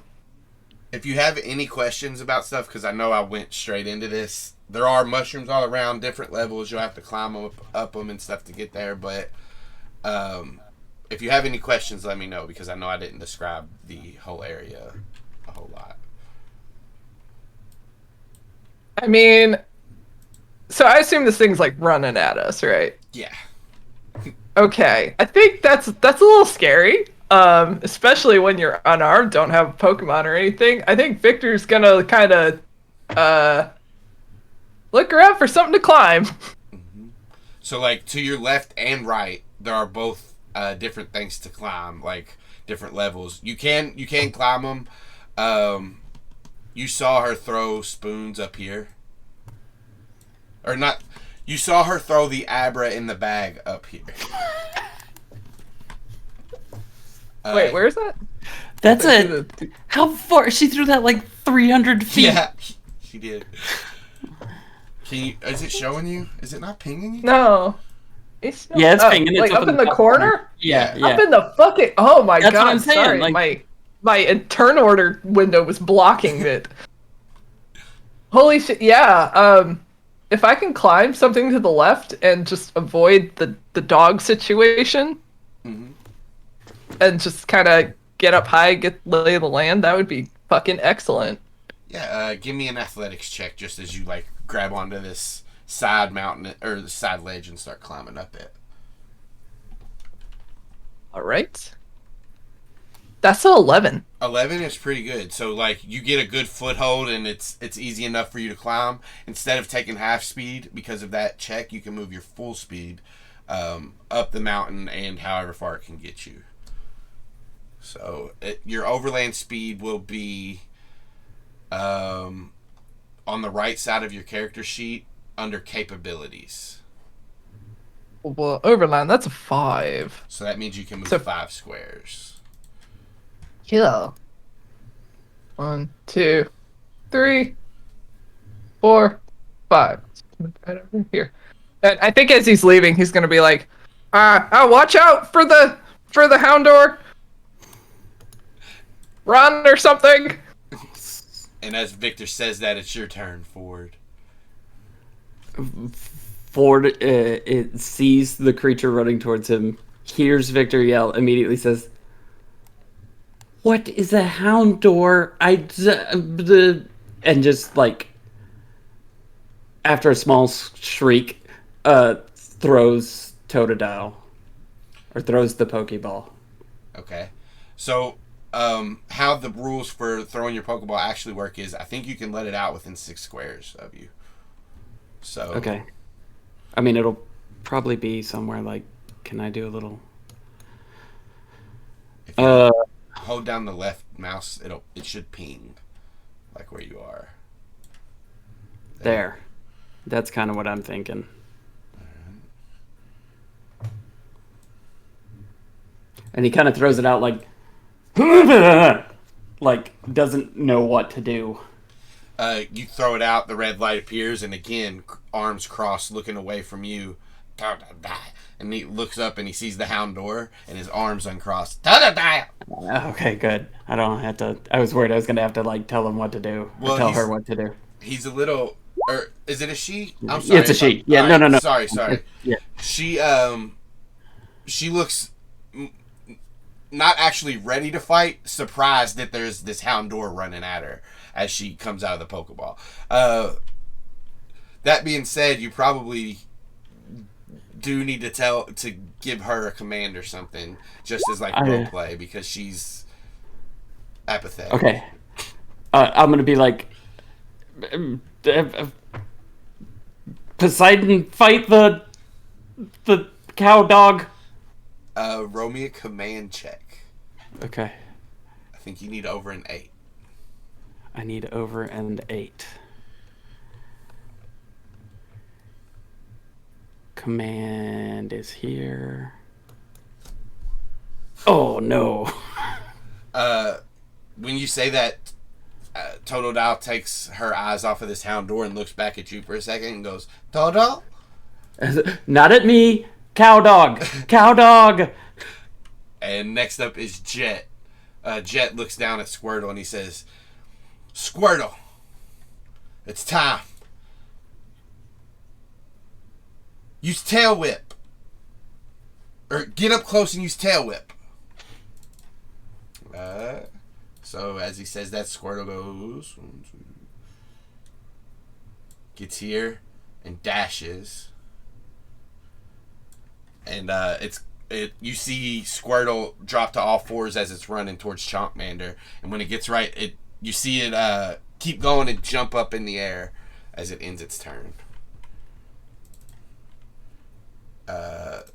If you have any questions about stuff, because I know I went straight into this, there are mushrooms all around, different levels. You'll have to climb up them and stuff to get there. But if you have any questions, let me know, because I know I didn't describe the whole area a whole lot. I mean, so I assume this thing's like running at us, right? Yeah. Okay. I think that's a little scary. Especially when you're unarmed, don't have a Pokemon or anything. I think Victor's gonna kind of look around for something to climb. So, like, to your left and right, there are both different things to climb, like different levels. You can climb them. You saw her throw spoons up here. Or not. You saw her throw the Abra in the bag up here. Wait, where's that? That's it. How far? She threw that like 300 feet. Yeah, she did. Can you? Is it showing you? Is it not pinging you? No. It's not, Yeah, it's pinging. It's like up in the top corner? Yeah, Up yeah. in the fucking. Oh my That's god! what I'm saying, Sorry, like- my turn order window was blocking it. Holy shit! Yeah. If I can climb something to the left and just avoid the dog situation, and just kind of get up high, get lay of the land, that would be fucking excellent. Yeah. Give me an athletics check just as you like grab onto this side mountain or the side ledge and start climbing up it. All right. That's an 11. 11 is pretty good. So like you get a good foothold and it's easy enough for you to climb. Instead of taking half speed because of that check, you can move your full speed up the mountain and however far it can get you. So your overland speed will be on the right side of your character sheet under capabilities. Well, overland, that's a 5. So that means you can move So- 5 squares. Yeah. 1, 2, 3, 4, 5. Right over here. And I think as he's leaving, he's gonna be like, watch out for the Houndour. Run or something. And as Victor says that, it's your turn, Ford. Ford it sees the creature running towards him, hears Victor yell, immediately says, what is a hound door? And just like after a small shriek, throws Totodile or throws the Pokeball. Okay. So, how the rules for throwing your Pokeball actually work is I think you can let it out within 6 squares of you. So. Okay. I mean, it'll probably be somewhere like, can I do a little? If you hold down the left mouse, it should ping, like where you are. There. That's kind of what I'm thinking. And he kind of throws it out like, like doesn't know what to do. You throw it out, the red light appears, and again, arms crossed, looking away from you. And he looks up and he sees the Houndour, and his arms uncrossed. Okay, good. I don't have to. I was worried I was going to have to like tell him what to do. Or Well, tell her what to do. He's a little. Or is it a she? I'm sorry. It's a she. Yeah, All no. Sorry. Yeah. She looks not actually ready to fight, surprised that there's this Houndour running at her as she comes out of the Pokeball. That being said, you probably do need to give her a command or something, just as like role play, because she's apathetic. Okay. I'm going to be like, Poseidon, fight the cow dog. Roll me a command check. Okay. I think you need over an 8. I need over an 8. Command is here. Oh no. When you say that, Totodile takes her eyes off of this Houndour and looks back at you for a second and goes, Toto? Not at me. Cow dog. Cow dog. And next up is Jet. Jet looks down at Squirtle and he says, Squirtle, it's time. Use Tail Whip. Or get up close and use Tail Whip. So as he says that, Squirtle goes, gets here and dashes. And you see Squirtle drop to all fours as it's running towards Chonkmander, and when it gets right, you see it keep going and jump up in the air as it ends its turn.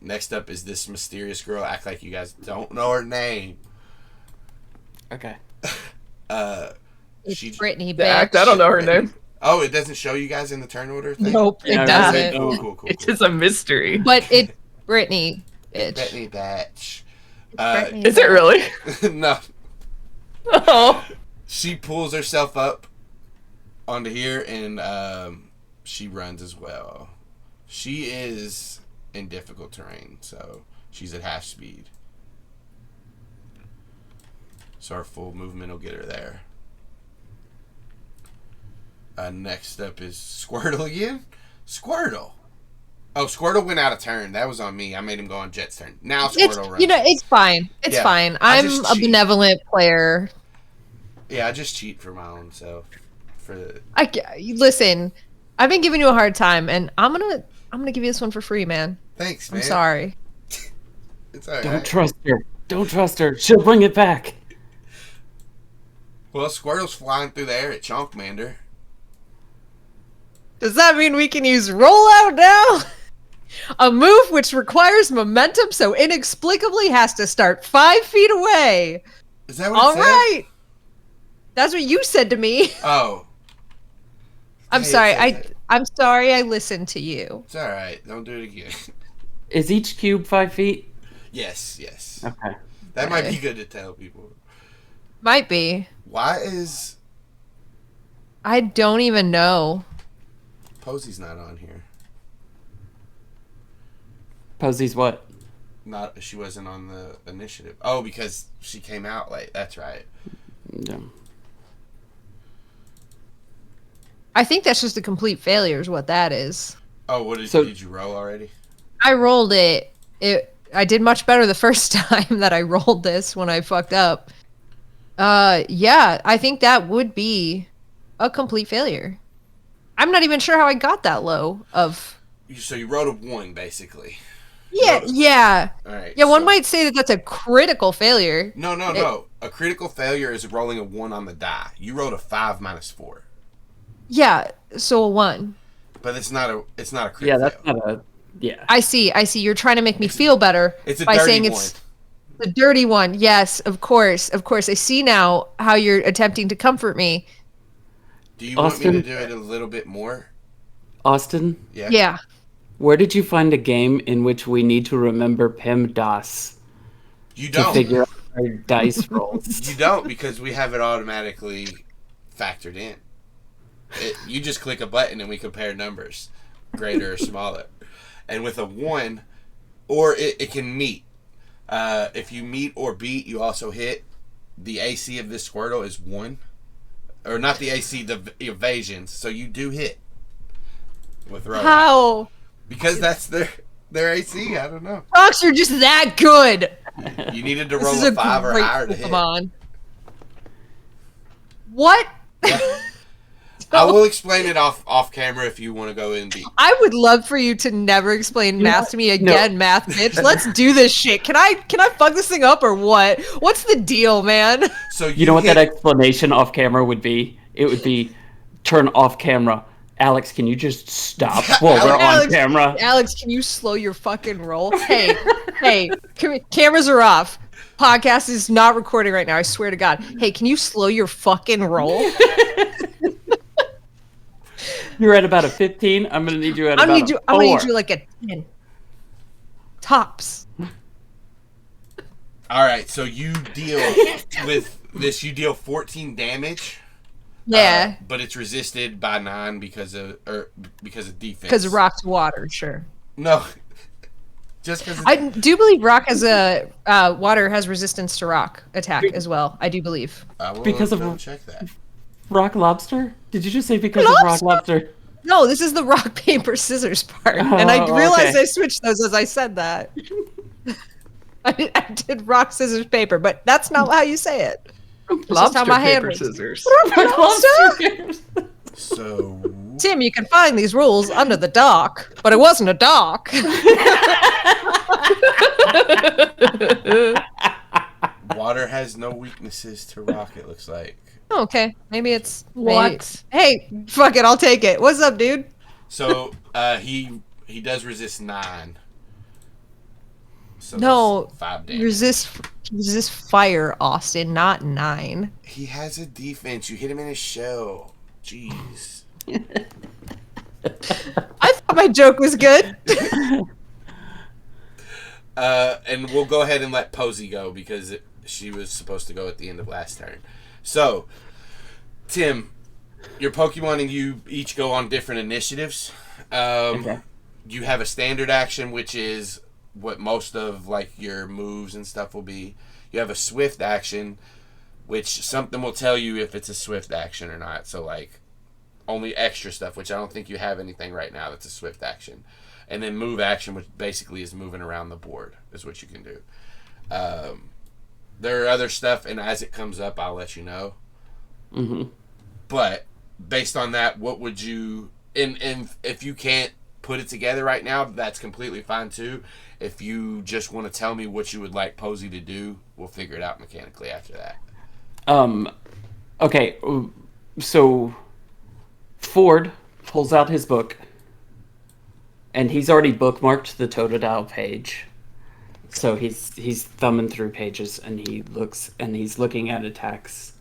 Next up is this mysterious girl. Act like you guys don't know her name. Okay. It's Brittany, The bitch. act, I don't know her name. Oh, it doesn't show you guys in the turn order thing? Nope, Yeah, it doesn't. Cool. It's just a mystery. But it's Brittany, bitch. Brittany Batch. Brittany. Is it really? No. Oh. She pulls herself up onto here and she runs as well. She is in difficult terrain, so she's at half speed. So our full movement will get her there. Next up is Squirtle again. Squirtle. Oh, Squirtle went out of turn. That was on me. I made him go on Jet's turn. Now Squirtle runs. It's fine. It's Yeah, fine. I I'm just a cheat. benevolent player. Yeah, I just cheat for my own self. Listen. I've been giving you a hard time, and I'm gonna give you this one for free, man. Thanks, man. I'm sorry. It's all right. Don't trust her. Don't trust her. She'll bring it back. Well, Squirtle's flying through the air at Chonkmander. Does that mean we can use rollout now? A move which requires momentum, so inexplicably has to start 5 feet away. Is that what All it said? right. That's what you said to me. Oh. I'm Hey, sorry. it said that. I'm sorry I listened to you. It's all right. Don't do it again. Is each cube 5 feet? Yes. Okay. That might be good to tell people. Might be. Why is I don't even know. Posy's not on here? Posey's what? She wasn't on the initiative. Oh, because she came out late. That's right. Yeah. I think that's just a complete failure is what that is. Oh, So- did you roll already? I rolled it. I did much better the first time that I rolled this when I fucked up. Yeah, I think that would be a complete failure. I'm not even sure how I got that low of. So you rolled a 1, basically. Yeah, yeah. All right. Yeah, one so- might say that that's a critical failure. No. A critical failure is rolling a 1 on the die. You rolled a 5 minus 4. Yeah, so a 1. But it's not a critical Yeah, that's fail. not a. Yeah. I see. You're trying to make me feel better It's a by dirty saying one. it's the dirty one. Yes, of course. I see now how you're attempting to comfort me. Do you want me Austin? to do it a little bit more? Austin, Yeah. Yeah. where did you find a game in which we need to remember PEMDAS You to don't. figure out our dice rolls? You don't, because we have it automatically factored in. You just click a button and we compare numbers, greater or smaller. And with a 1, or it can meet. If you meet or beat, you also hit. The AC of this Squirtle is 1. Or not the AC, the evasions. So you do hit with roll. How? Because that's their AC. I don't know. Fox, you're just that good. You needed to This roll is a 5 or great higher to hit. Pokemon. What? I will explain it off camera if you want to go in deep. I would love for you to never explain math to me again, math bitch. Let's do this shit. Can I fuck this thing up or what? What's the deal, man? So You know what hit- that explanation off camera would be? It would be turn off camera. Alex, can you just stop while we're on Alex, camera? Alex, can you slow your fucking roll? Hey, cameras are off. Podcast is not recording right now. I swear to God. Hey, can you slow your fucking roll? You're at about a 15. I'm gonna need you at I'm about a 4. gonna need you like a 10. Tops. All right, so you deal with this. You deal 14 damage. Yeah. But it's resisted by 9 because of defense. Because of rock to water, sure. No, just because. I do believe rock has water has resistance to rock attack as well. I do believe. I will because of- double check that. Rock lobster? Did you just say because of rock lobster? No, this is the rock paper scissors part, and I Oh, realized okay. I switched those as I said that. I did rock scissors paper, but that's not how you say it. It's just how Lobster my hand paper works. scissors. So Tim, you can find these rules under the dock, but it wasn't a dock. water has no weaknesses to rock. It looks like. Okay, maybe it's What? Hey, fuck it, I'll take it. What's up, dude? So he does resist 9. So No, that's 5 damage. resist fire, Austin, not 9. He has a defense. You hit him in his shell. Jeez. I thought my joke was good. And we'll go ahead and let Posey go because she was supposed to go at the end of last turn. So, Tim, your Pokemon and you each go on different initiatives. Okay. You have a standard action, which is what most of like your moves and stuff will be. You have a swift action, which something will tell you if it's a swift action or not. So like only extra stuff, which I don't think you have anything right now that's a swift action. And then move action, which basically is moving around the board, is what you can do. There are other stuff, and as it comes up, I'll let you know. Mm-hmm. But based on that, what would you... And if you can't put it together right now, that's completely fine too. If you just want to tell me what you would like Posey to do, we'll figure it out mechanically after that. Okay, so Ford pulls out his book, and he's already bookmarked the Totodile page. So he's thumbing through pages, and he's looking at attacks.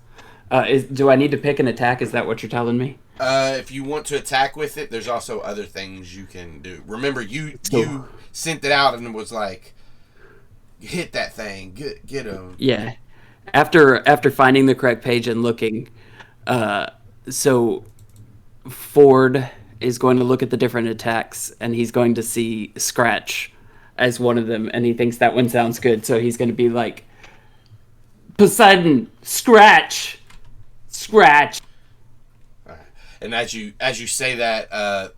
Do I need to pick an attack? Is that what you're telling me? If you want to attack with it, there's also other things you can do. Remember, you sent it out and was like, hit that thing, get him. Yeah. After finding the correct page and looking, so Ford is going to look at the different attacks, and he's going to see Scratch as one of them, and he thinks that one sounds good, so he's going to be like, Poseidon, Scratch. And as you say that,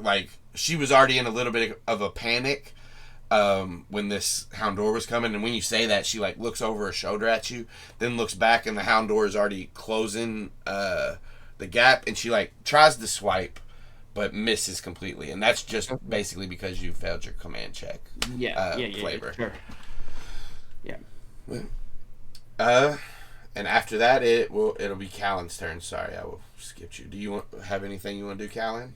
like she was already in a little bit of a panic. when this Houndour was coming, and when you say that, she like looks over her shoulder at you, then looks back, and the Houndour is already closing the gap, and she like tries to swipe, but misses completely, and that's just basically because you failed your command check. Flavor. Sure. Yeah. And after that, it'll be Calyn's turn. Sorry, I will skip you. Do you have anything you want to do, Calynn?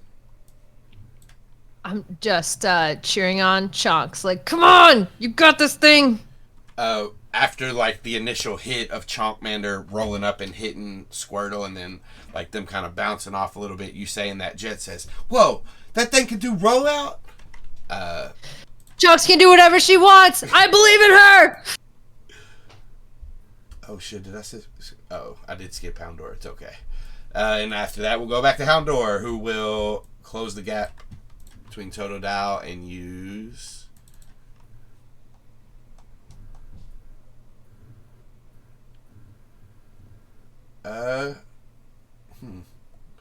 I'm just cheering on Chonkz. Like, come on, you got this thing. After like the initial hit of Chonkmander rolling up and hitting Squirtle, and then like them kind of bouncing off a little bit, you saying that Jet says, "Whoa, that thing can do rollout." Chonkz can do whatever she wants. I believe in her. Oh shit! Did I say? Oh, I did skip Houndour. It's okay. And after that, we'll go back to Houndour, who will close the gap between Totodile and use.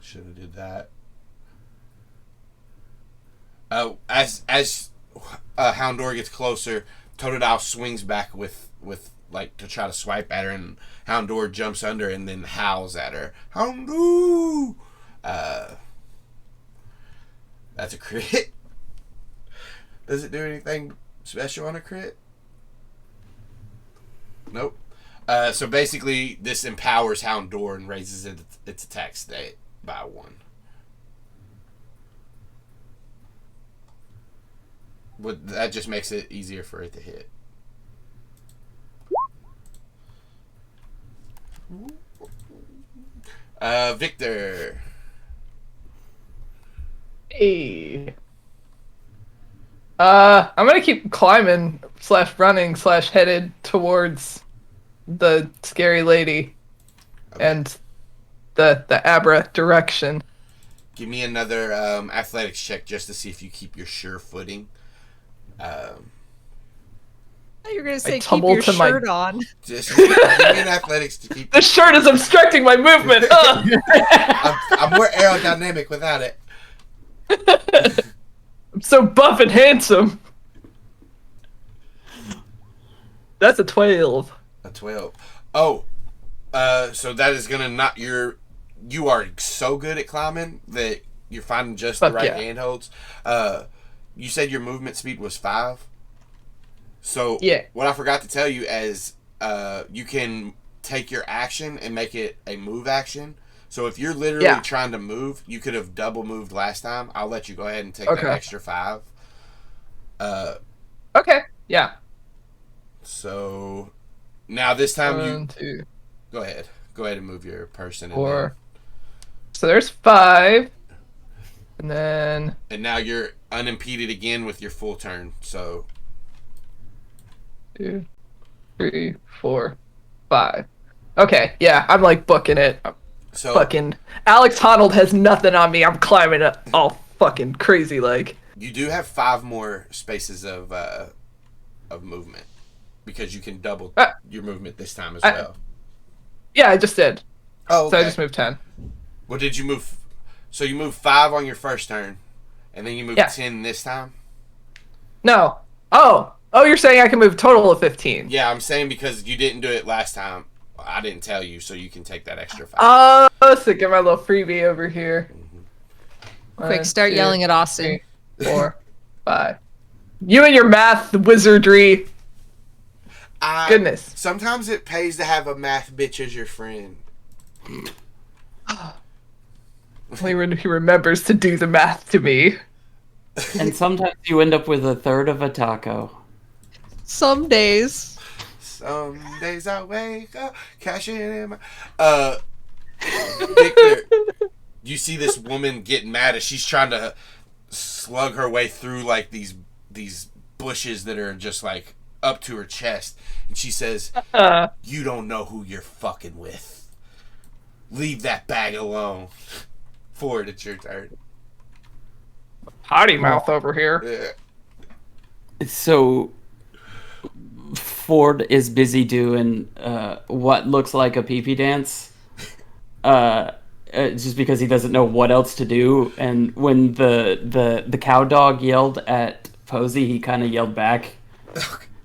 Should have did that. As Houndour gets closer, Totodile swings back with like to try to swipe at her, and Houndour jumps under and then howls at her. Houndour! That's a crit. Does it do anything special on a crit? Nope. So basically, this empowers Houndour and raises its attack state by 1. That just makes it easier for it to hit. Victor. Hey. I'm gonna keep climbing / running / headed towards the scary lady and the Abra direction. Give me another athletics check just to see if you keep your sure footing. You're gonna I say keep tumble your to my- shirt on. Just give me an athletics to keep. The shirt is obstructing my movement. I'm more aerodynamic without it. I'm so buff and handsome. That's a 12. A 12. Oh, so that is gonna not your. You are so good at climbing that you're finding just the Fuck right yeah. handholds. You said your movement speed was 5. So Yeah. what I forgot to tell you is you can take your action and make it a move action. So if you're literally trying to move, you could have double moved last time. I'll let you go ahead and take that extra 5. Okay. Yeah. So now this time 1, 2, go ahead. Go ahead and move your person. 4. So there's 5. And then And now you're unimpeded again with your full turn. So 2, 3, 4, 5. Okay, yeah, I'm like booking it. Fucking Alex Honnold has nothing on me. I'm climbing up all fucking crazy like. you do have 5 more spaces of movement because you can double your movement this time as well. Yeah, I just did. Oh, okay. So I just moved 10. Well, did you move? So you moved 5 on your first turn, and then you moved 10 this time. No. Oh, you're saying I can move a total of 15. Yeah, I'm saying because you didn't do it last time. I didn't tell you, so you can take that extra 5. Oh, so get my little freebie over here. Quick, start yelling at Austin. 3, 4, 5. You and your math wizardry. Goodness. Sometimes it pays to have a math bitch as your friend. Only when he remembers to do the math to me. And sometimes you end up with a third of a taco. Some days. Some days I wake up, cashing in my... Victor, you see this woman getting mad as she's trying to slug her way through like these bushes that are just like up to her chest, and she says, "You don't know who you're fucking with. Leave that bag alone." Ford, it's your turn. Potty mouth over here. Yeah. So Ford is busy doing what looks like a pee-pee dance, just because he doesn't know what else to do. And when the cow dog yelled at Posey, he kind of yelled back.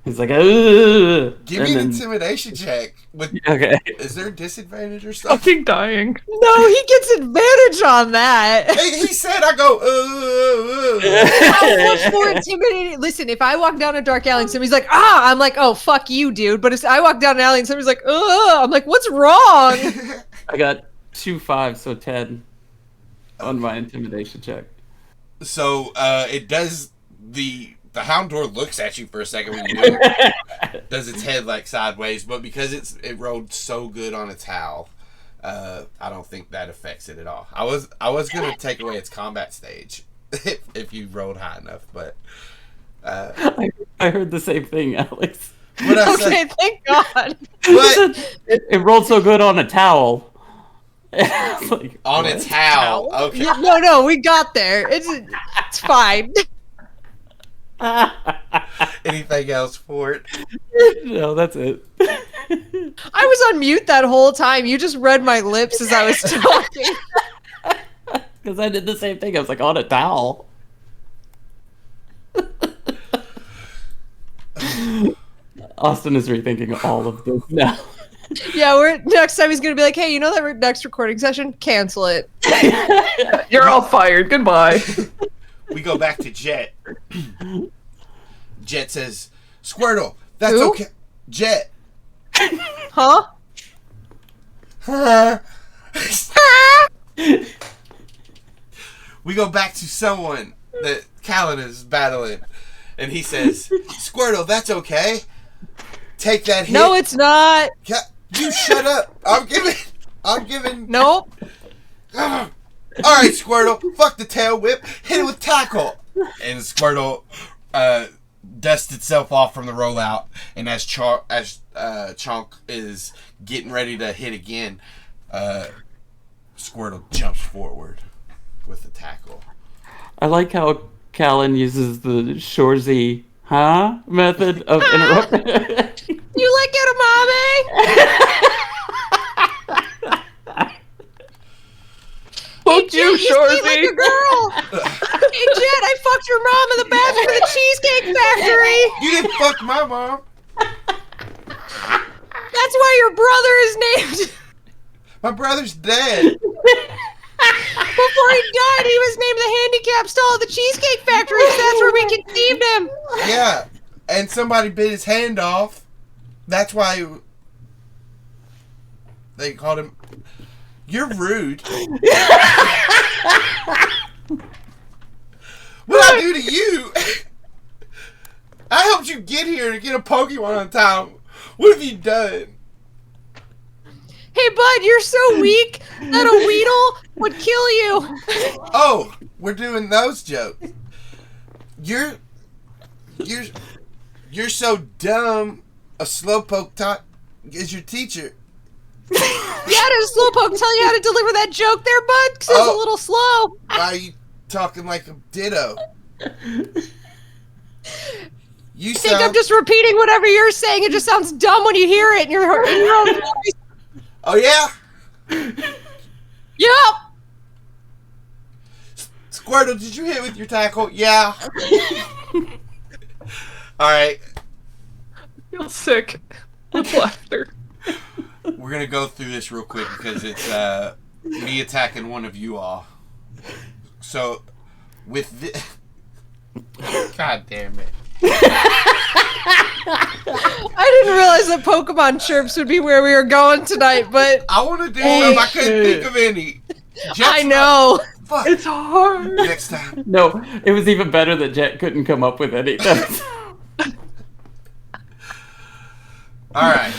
He's like, ugh! Give me an intimidation check. Okay. Is there a disadvantage or something? Fucking dying. No, he gets advantage on that. He said I go, How much more intimidating? Listen, if I walk down a dark alley and somebody's like, I'm like, oh, fuck you, dude. But if I walk down an alley and somebody's like, I'm like, what's wrong? I got 2 5, so 10 on my intimidation check. So it does the Houndour looks at you for a second when you do it. Does its head like sideways, but because it rolled so good on its howl, I don't think that affects it at all. I was gonna take away its combat stage if you rolled high enough, but I heard the same thing, Alex. what I Okay, said, thank God. what It rolled so good on a towel. It's like, on what? its howl? Okay. Yeah, no, we got there. It's fine. Anything else for it? No, that's it. I was on mute that whole time. You just read my lips as I was talking. Because I did the same thing. I was like, on a towel. Austin is rethinking all of this now. Yeah, next time he's gonna be like, hey, you know that next recording session? Cancel it. You're all fired. Goodbye. We go back to Jet. Jet says, Squirtle, that's Who? okay. Jet. Huh? We go back to someone that Calynn is battling, and he says, Squirtle, that's okay. Take that hit. No, it's not. You shut up. I'm giving. Nope. All right, Squirtle. Fuck the tail whip. Hit it with tackle. And Squirtle dusts itself off from the rollout, and as Chonk is getting ready to hit again, Squirtle jumps forward with the tackle. I like how Calynn uses the Shorzy method of interrupting. You like edamame? Fuck you, Jet, you seem like Shorzy. a girl. Hey, Jet, I fucked your mom in the bathroom of the Cheesecake Factory. You didn't fuck my mom. That's why your brother is named. My brother's dead. Before he died, he was named the handicap stall of the Cheesecake Factory because that's where we conceived him. Yeah, and somebody bit his hand off. That's why they called him. You're rude. What I do to you? I helped you get here to get a Pokemon on time. What have you done? Hey, bud, you're so weak that a Weedle would kill you. Oh, we're doing those jokes. You're so dumb. A Slowpoke is your teacher. Yeah, did a Slowpoke tell you how to deliver that joke there, bud? Because it was a little slow. Why are you talking like a ditto? You I think I'm just repeating whatever you're saying. It just sounds dumb when you hear it in your own voice. Oh yeah? Yep. Squirtle, did you hit with your tackle? Yeah. Alright. I feel sick with laughter. We're gonna go through this real quick because it's me attacking one of you all. So with this God damn it. I didn't realize that Pokemon chirps would be where we were going tonight, but I wanna do something, I couldn't think of any. I know. Fuck. It's hard. Next time. No, it was even better that Jet couldn't come up with any. Alright.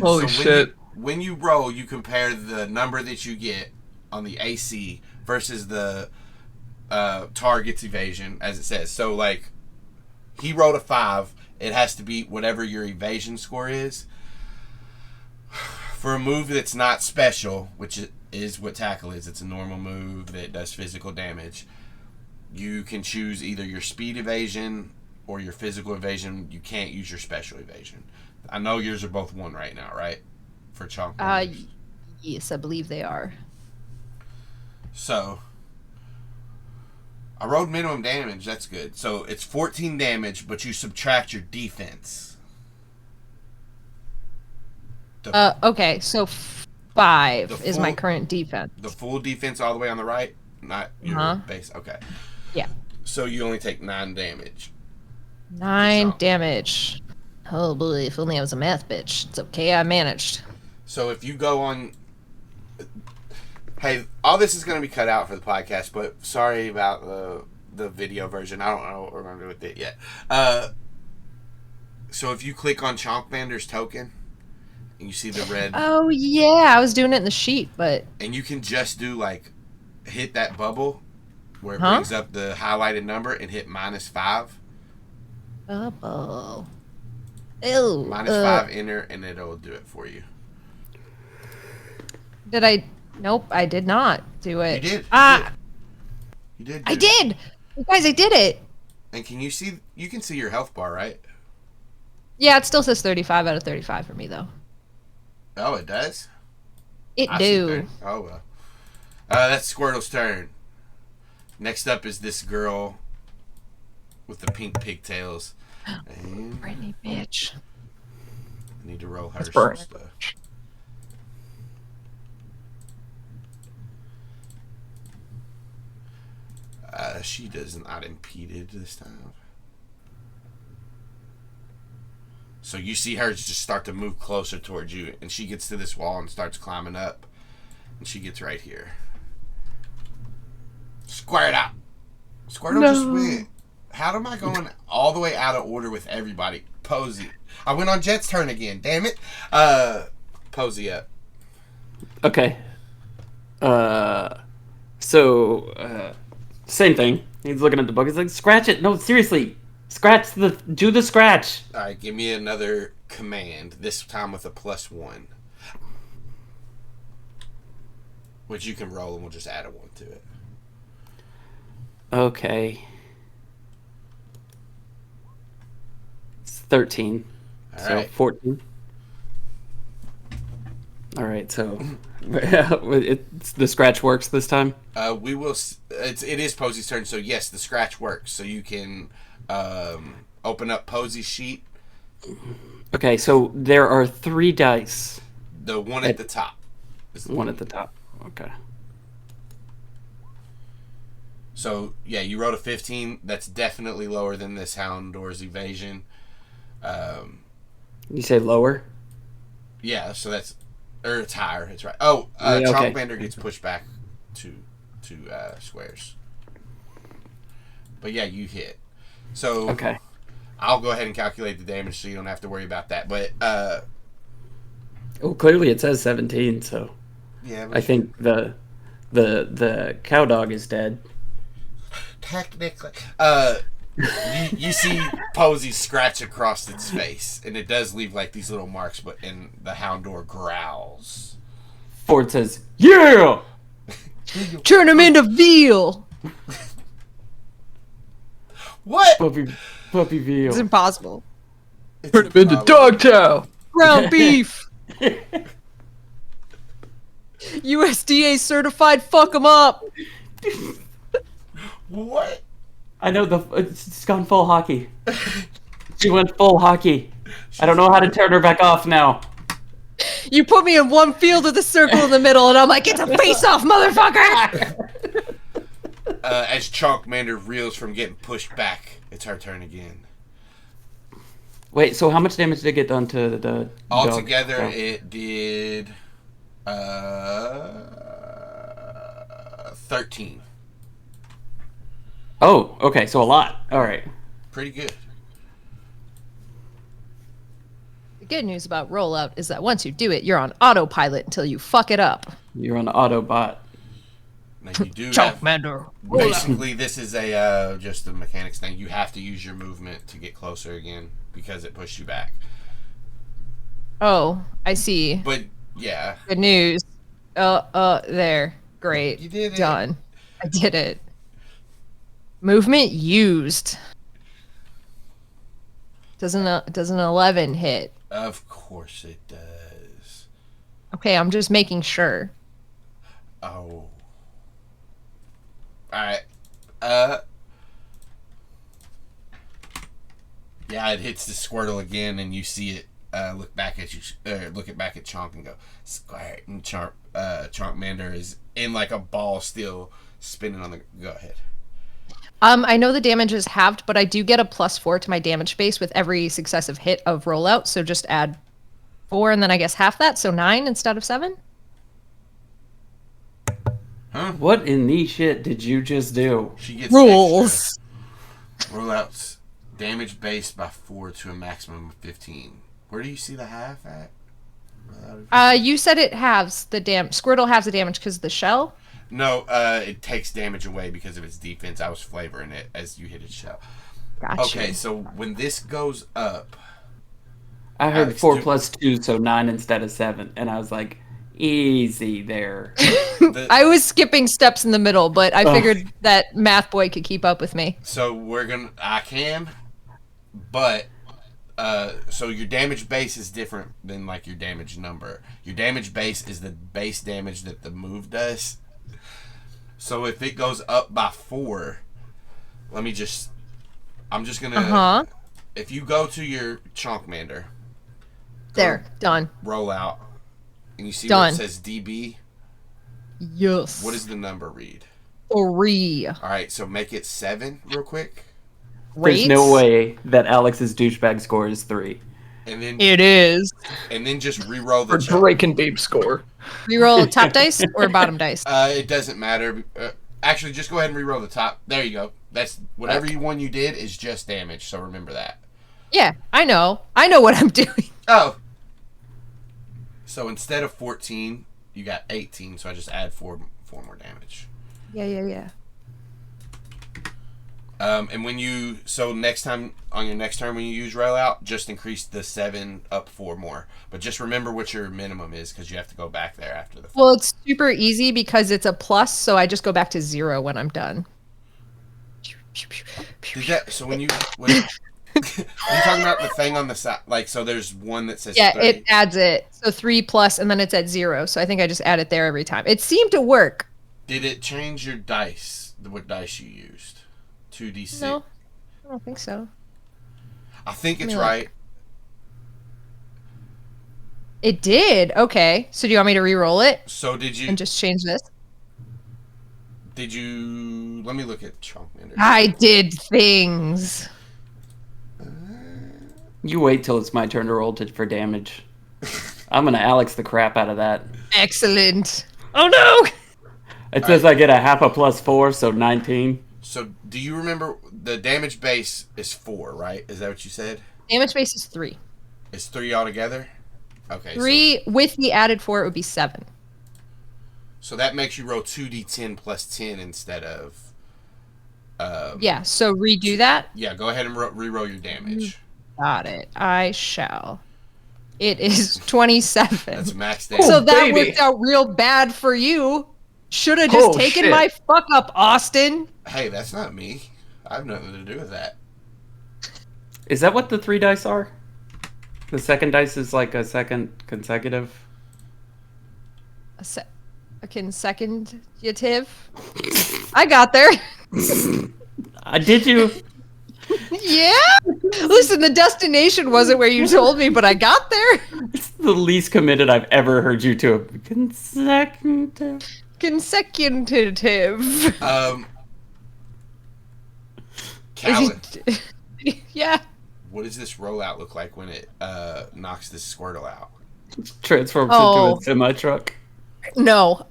Holy shit. When you roll, you compare the number that you get on the AC versus the target's evasion, as it says. So, like, he rolled a 5. It has to beat whatever your evasion score is. For a move that's not special, which is what tackle is, it's a normal move that does physical damage. You can choose either your speed evasion or your physical evasion. You can't use your special evasion. I know yours are both 1 right now, right? For Chonk. Yes, I believe they are. So, I rolled minimum damage. That's good. So it's 14 damage, but you subtract your defense. Okay, so 5 The is my full- current defense. The full defense all the way on the right, not your Uh-huh. base. Okay. Yeah. So you only take 9 damage. 9 Chonk. damage. Oh boy, if only I was a math bitch. It's okay, I managed. So if you go on, hey, all this is going to be cut out for the podcast, but sorry about the video version. I don't know what we're going to do with it yet. So if you click on Chonkmander's token, and you see the red, Oh yeah, I was doing it in the sheet, but and you can just do like hit that bubble where it Huh? brings up the highlighted number and hit -5. bubble. Ew. -5, enter, and it'll do it for you. Did I? Nope, I did not do it. You did. Ah, You did. I did. You guys, I did it. And can you see? You can see your health bar, right? Yeah, it still says 35 out of 35 for me though. Oh, it does. It I see do. 30. Oh well. That's Squirtle's turn. Next up is this girl with the pink pigtails. And Brittany, bitch. I need to roll her That's some burnt. stuff. She does not impeded this time. So you see her just start to move closer towards you, and she gets to this wall and starts climbing up, and she gets right here. Square it out. Squirtle just went. How am I going all the way out of order with everybody? Posey. I went on Jet's turn again. Damn it. Posey up. Okay. Same thing. He's looking at the book. He's like, scratch it. No, seriously. Do the scratch. All right, give me another command. This time with a +1, which you can roll, and we'll just add a 1 to it. Okay. It's 13. All So right. 14. All right, so the scratch works this time. We will. It is Posey's turn, so yes, the scratch works. So you can open up Posey's sheet. Okay, so there are 3 dice. The one at the top. Is the One at the top. Okay. So yeah, you rolled a 15. That's definitely lower than this Houndour's evasion. You say lower? Yeah, so that's it's higher. It's right. Oh, Yeah, okay. Chonkmander gets pushed back two squares. But yeah, you hit. So Okay. I'll go ahead and calculate the damage, so you don't have to worry about that. But Well, clearly it says 17, so yeah, I think the cow dog is dead. technically, you see Posey scratch across its face, and it does leave like these little marks. But in the Houndour growls. Ford says, "Yeah." Turn him into veal. What? Puppy veal. It's impossible. Turn him into Dogtown. Ground beef. USDA certified. Fuck him up. What? I know it's gone full hockey. She went full hockey. I don't know how to turn her back off now. You put me in one field with a circle in the middle, and I'm like, it's a face-off, motherfucker. As Chonkmander reels from getting pushed back, it's her turn again. Wait, so how much damage did it get done to the Altogether, dog? it did 13. Oh, okay, so a lot. All right. Pretty good. The good news about rollout is that once you do it, you're on autopilot until you fuck it up. You're on Autobot. Now you do have, Chonkmander. basically, this is a just a mechanics thing. You have to use your movement to get closer again because it pushed you back. Oh, I see. But yeah, Good news. There. Great. You did it. Done. I did it. Movement used. Does an 11 hit? of course it does. Okay, I'm just making sure. Oh. All right. Yeah, it hits the Squirtle again, and you see it look back at you, look it back at Chonk and go, Squirt, and Chonkmander is in like a ball still spinning on the. Go ahead. I know the damage is halved, but I do get a +4 to my damage base with every successive hit of rollout. So just add 4, and then I guess half that, so 9 instead of 7. Huh? What in the shit did you just do? She gets Rules. extra. Rollouts damage base by 4 to a maximum of 15. Where do you see the half at? You said it halves the Squirtle halves the damage because of the shell. No, it takes damage away because of its defense. I was flavoring it as you hit its shell. Gotcha. Okay, so when this goes up, I heard Alex, 4 plus 2, so 9 instead of 7, and I was like, easy there. I was skipping steps in the middle, but I figured that Math Boy could keep up with me. so I can, but so your damage base is different than like your damage number. Your damage base is the base damage that the move does. So if it goes up by 4, I'm just gonna. If you go to your Chonkmander, There, done. roll out, and you see where Done. it says DB. Yes. What does the number read? 3? All right, so make it 7 real quick, There's no way that Alex's douchebag score is 3. and then It is. just re-roll For the. Drake and Babe score. Reroll top dice or bottom dice? It doesn't matter. Actually, just go ahead and re-roll the top. There you go. That's whatever one you did is just damage. So remember that. Yeah, I know. I know what I'm doing. Oh. So instead of 14, you got 18. So I just add 4 more damage. Yeah. And next time on your next turn when you use roll out, just increase the 7 up 4 more. But just remember what your minimum is because you have to go back there after the. Well, it's super easy because it's a plus, so I just go back to 0 when I'm done. Did that? So when you are you talking about the thing on the side? Like, so there's one that says. Yeah, 30. it adds it. So 3 plus, and then it's at 0. So I think I just add it there every time. It seemed to work. Did it change your dice? What dice you used? 2d6. No, I don't think so. I think it's Let me look. right. It did. Okay. So do you want me to re-roll it So did you? and just change this? Did you? Let me look at Chonkmander. I did things. You wait till it's my turn to roll for damage. I'm gonna Alex the crap out of that. Excellent. Oh no! It says I get a half a +4, so 19. So do you remember the damage base is 4, right? Is that what you said? Damage base is 3. It's 3 altogether. Okay. 3 with the added 4, it would be 7. So that makes you roll 2d10 plus 10 instead of. Yeah. So redo that. Yeah. Go ahead and re-roll your damage. Got it. I shall. It is 27. That's max damage. So that baby. worked out real bad for you. Should have just Oh, taken shit. my fuck up, Austin. Hey, that's not me. I have nothing to do with that. Is that what the 3 dice are? The second dice is like a second consecutive. A consecutive. I got there. Did you? Yeah. Listen, the destination wasn't where you told me, but I got there. It's the least committed I've ever heard you to a consecutive. Consecutive. Calynn, Yeah. what does this rollout look like when it knocks this Squirtle out? Transforms Oh. into a semi-truck. No.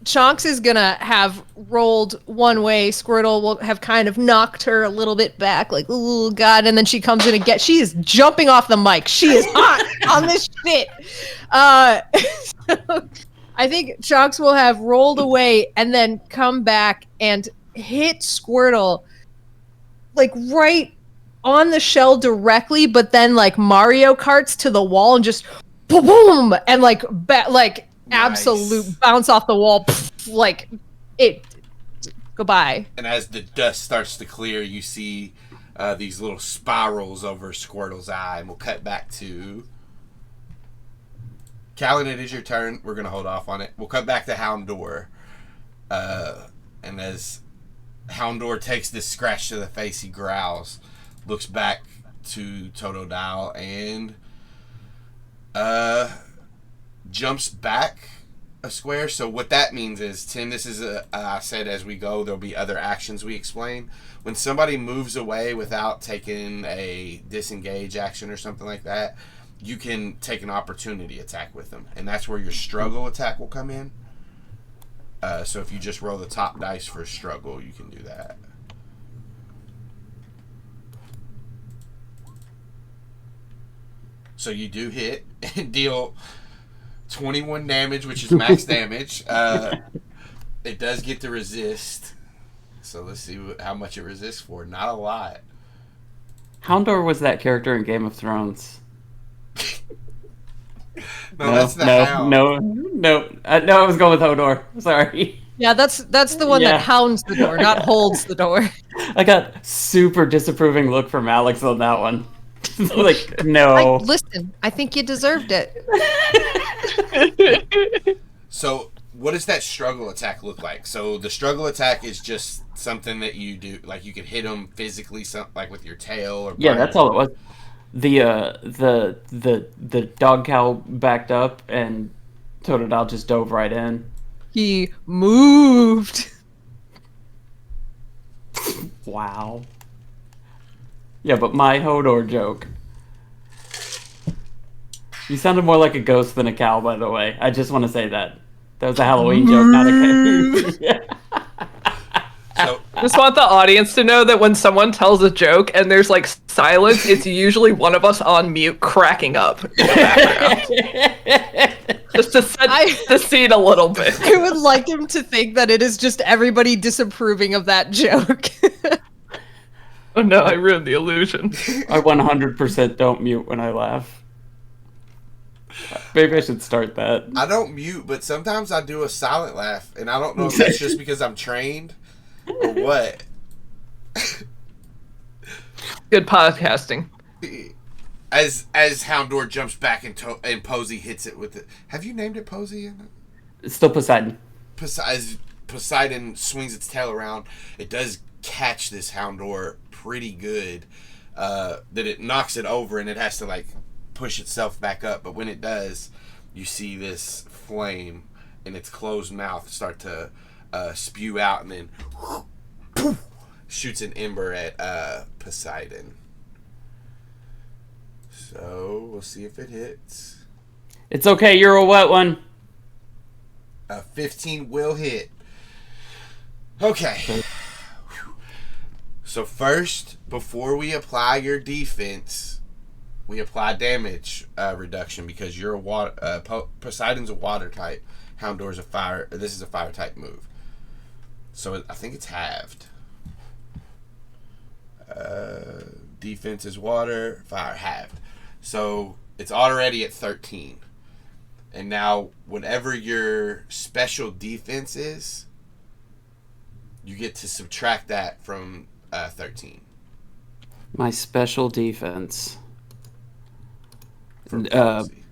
Chonkz is gonna have rolled one way. Squirtle will have kind of knocked her a little bit back, like, oh god, and then she comes in again. She is jumping off the mic. She is hot on this shit. So I think Chonkz will have rolled away and then come back and hit Squirtle like right on the shell directly, but then like Mario Karts to the wall and just boom, boom, and like absolute Nice. bounce off the wall, like it. Goodbye. And as the dust starts to clear, you see these little spirals over Squirtle's eye, and we'll cut back to Calynn. It is your turn. We're gonna hold off on it. We'll cut back to Houndour, and as Houndor takes this scratch to the face. He growls, looks back to Totodile, and jumps back a square. So what that means is, Tim, this is I said as we go, there'll be other actions we explain. When somebody moves away without taking a disengage action or something like that, you can take an opportunity attack with them, and that's where your struggle attack will come in. So if you just roll the top dice for struggle, you can do that. So you do hit and deal 21 damage, which is max damage. It does get to resist. So let's see how much it resists for. Not a lot. Houndor was that character in Game of Thrones. No, that's the Hound. No, I was going with Hodor. Sorry. Yeah, that's the one that hounds the door, not holds the door. I got super disapproving look from Alex on that one. Like, no. Listen, I think you deserved it. So what does that struggle attack look like? So the struggle attack is just something that you do, like you could hit them physically, like with your tail or yeah, that's all it was. The dog cow backed up and Totodile just dove right in. He moved. Wow. Yeah, but my Hodor joke. You sounded more like a ghost than a cow, by the way. I just want to say that. That was a Halloween joke, not a yeah. So Just want the audience to know that when someone tells a joke and there's like silence, it's usually one of us on mute cracking up in the background. Just to set the scene a little bit. I would like him to think that it is just everybody disapproving of that joke. Oh no, I ruined the illusion. I 100% don't mute when I laugh. Maybe I should start that. I don't mute, but sometimes I do a silent laugh, and I don't know if that's just because I'm trained or what. Good podcasting. As Houndor jumps back and Posey hits it with it. Have you named it Posey? It's still Poseidon. As Poseidon swings its tail around, it does catch this Houndor pretty good. That it knocks it over and it has to like push itself back up. But when it does, you see this flame in its closed mouth start to spew out, and then poof, shoots an ember at Poseidon. So we'll see if it hits. It's okay, you're a wet one. 15 will hit. Okay. So first, before we apply your defense, we apply damage reduction because you're a water. Poseidon's a water type. Houndor's a fire. This is a fire type move. So I think it's halved. Defense is water. Fire halved. So it's already at 13. And now, whatever your special defense is, you get to subtract that from 13. My special defense. For Posey.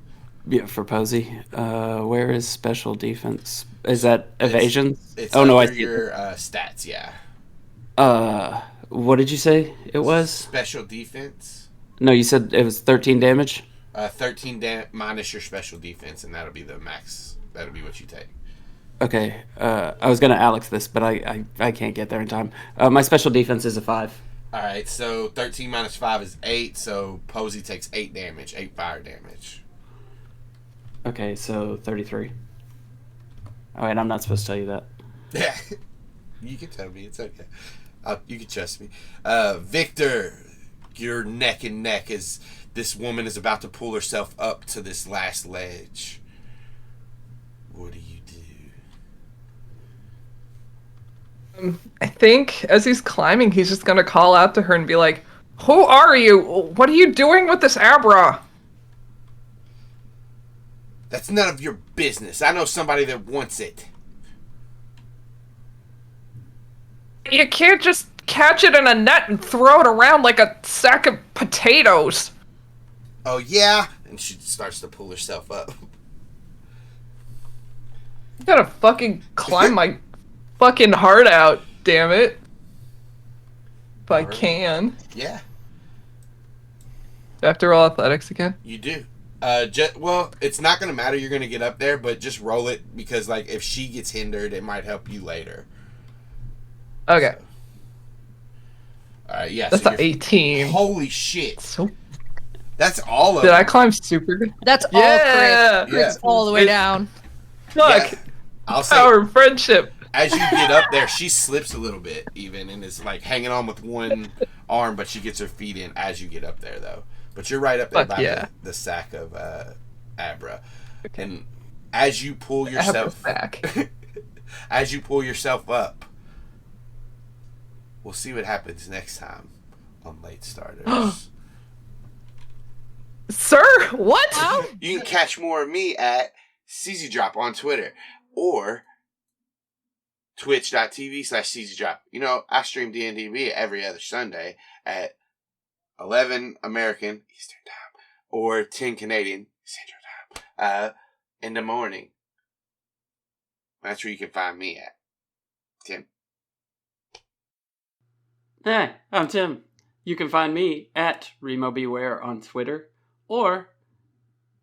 Yeah, for Posey. Where is special defense? Is that evasion? It's oh no, I under see your stats. Yeah. What did you say it was? Special defense. No, you said it was 13 damage. 13 minus your special defense, and that'll be the max. That'll be what you take. Okay. I was gonna Alex this, but I can't get there in time. My special defense is a 5. All right, so 13 minus 5 is 8, so Posey takes 8 damage, 8 fire damage. Okay, so 33. Oh wait, I'm not supposed to tell you that. Yeah, you can tell me. It's okay. You can trust me. Victor, you're neck and neck as this woman is about to pull herself up to this last ledge. What do you do? I think as he's climbing, he's just gonna call out to her and be like, "Who are you? What are you doing with this Abra?" That's none of your business. I know somebody that wants it. You can't just catch it in a net and throw it around like a sack of potatoes. Oh, yeah? And she starts to pull herself up. You gotta fucking climb my fucking heart out, damn it. If I Alright. can. Yeah, After all athletics again? you do. Well, it's not going to matter. You're going to get up there, but just roll it because, like, if she gets hindered, it might help you later. Okay. So. All right, yeah. That's so an 18. Holy shit! So That's all of did I them. climb super good? That's all Yeah! crit. Crit's all the way It's- down. Fuck! Yeah, I'll say, Power of friendship. as you get up there, she slips a little bit, even, and is like hanging on with one arm, but she gets her feet in as you get up there, though. But you're right up there Fuck by yeah. the sack of Abra, Okay. and as you pull yourself back. as you pull yourself up, we'll see what happens next time on Late Starters. Sir, what? You can catch more of me at CZDrop on Twitter or twitch.tv/CZDrop. You know, I stream D&DB every other Sunday at 11 American Eastern Time or 10 Canadian Central Time in the morning. That's where you can find me at. Tim. Hey, I'm Tim. You can find me at Remo Beware on Twitter or,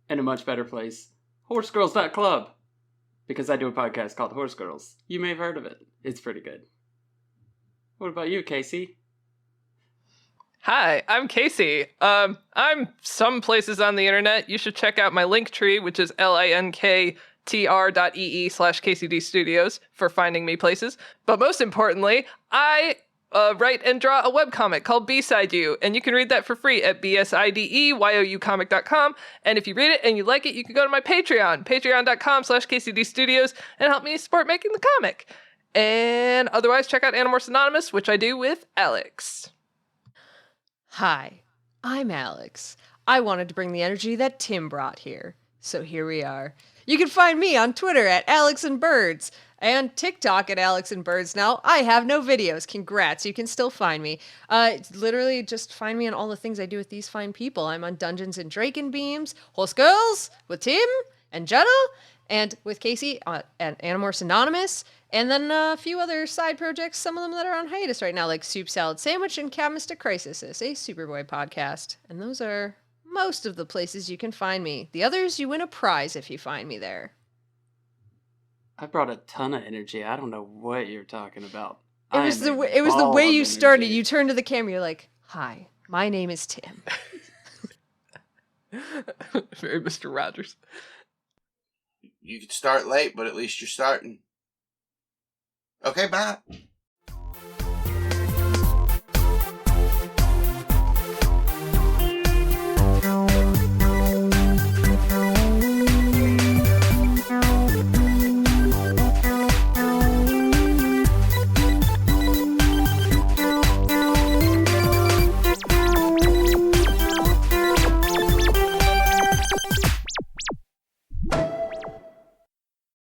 in a much better place, horsegirls.club, because I do a podcast called Horse Girls. You may have heard of it. It's pretty good. What about you, Kaycie? Hi, I'm Kaycie. I'm some places on the internet. You should check out my link tree, which is linktr.ee/KCD Studios for finding me places. But most importantly, I write and draw a webcomic called B-Side You, and you can read that for free at bsideyoucomic.com. And if you read it and you like it, you can go to my Patreon, patreon.com/KCD Studios, and help me support making the comic. And otherwise, check out Animorphs Anonymous, which I do with Alex. Hi, I'm Alex. I wanted to bring the energy that Tim brought here. So here we are. You can find me on Twitter at AlexandBirds and TikTok at AlexandBirds. Now, I have no videos. Congrats. You can still find me. Literally, just find me on all the things I do with these fine people. I'm on Dungeons and Draken Beams, Horse Girls with Tim and Jenna, and with Kaycie at Animorphs Anonymous, and then a few other side projects, some of them that are on hiatus right now, like Soup Salad Sandwich and Cat Mystic Crisis, a Superboy podcast. And those are most of the places you can find me. The others, you win a prize if you find me there. I brought a ton of energy. I don't know what you're talking about. It was the way you started. You turned to the camera, you're like, "Hi, my name is Tim." Very Mr. Rogers. You could start late, but at least you're starting. Okay, bye.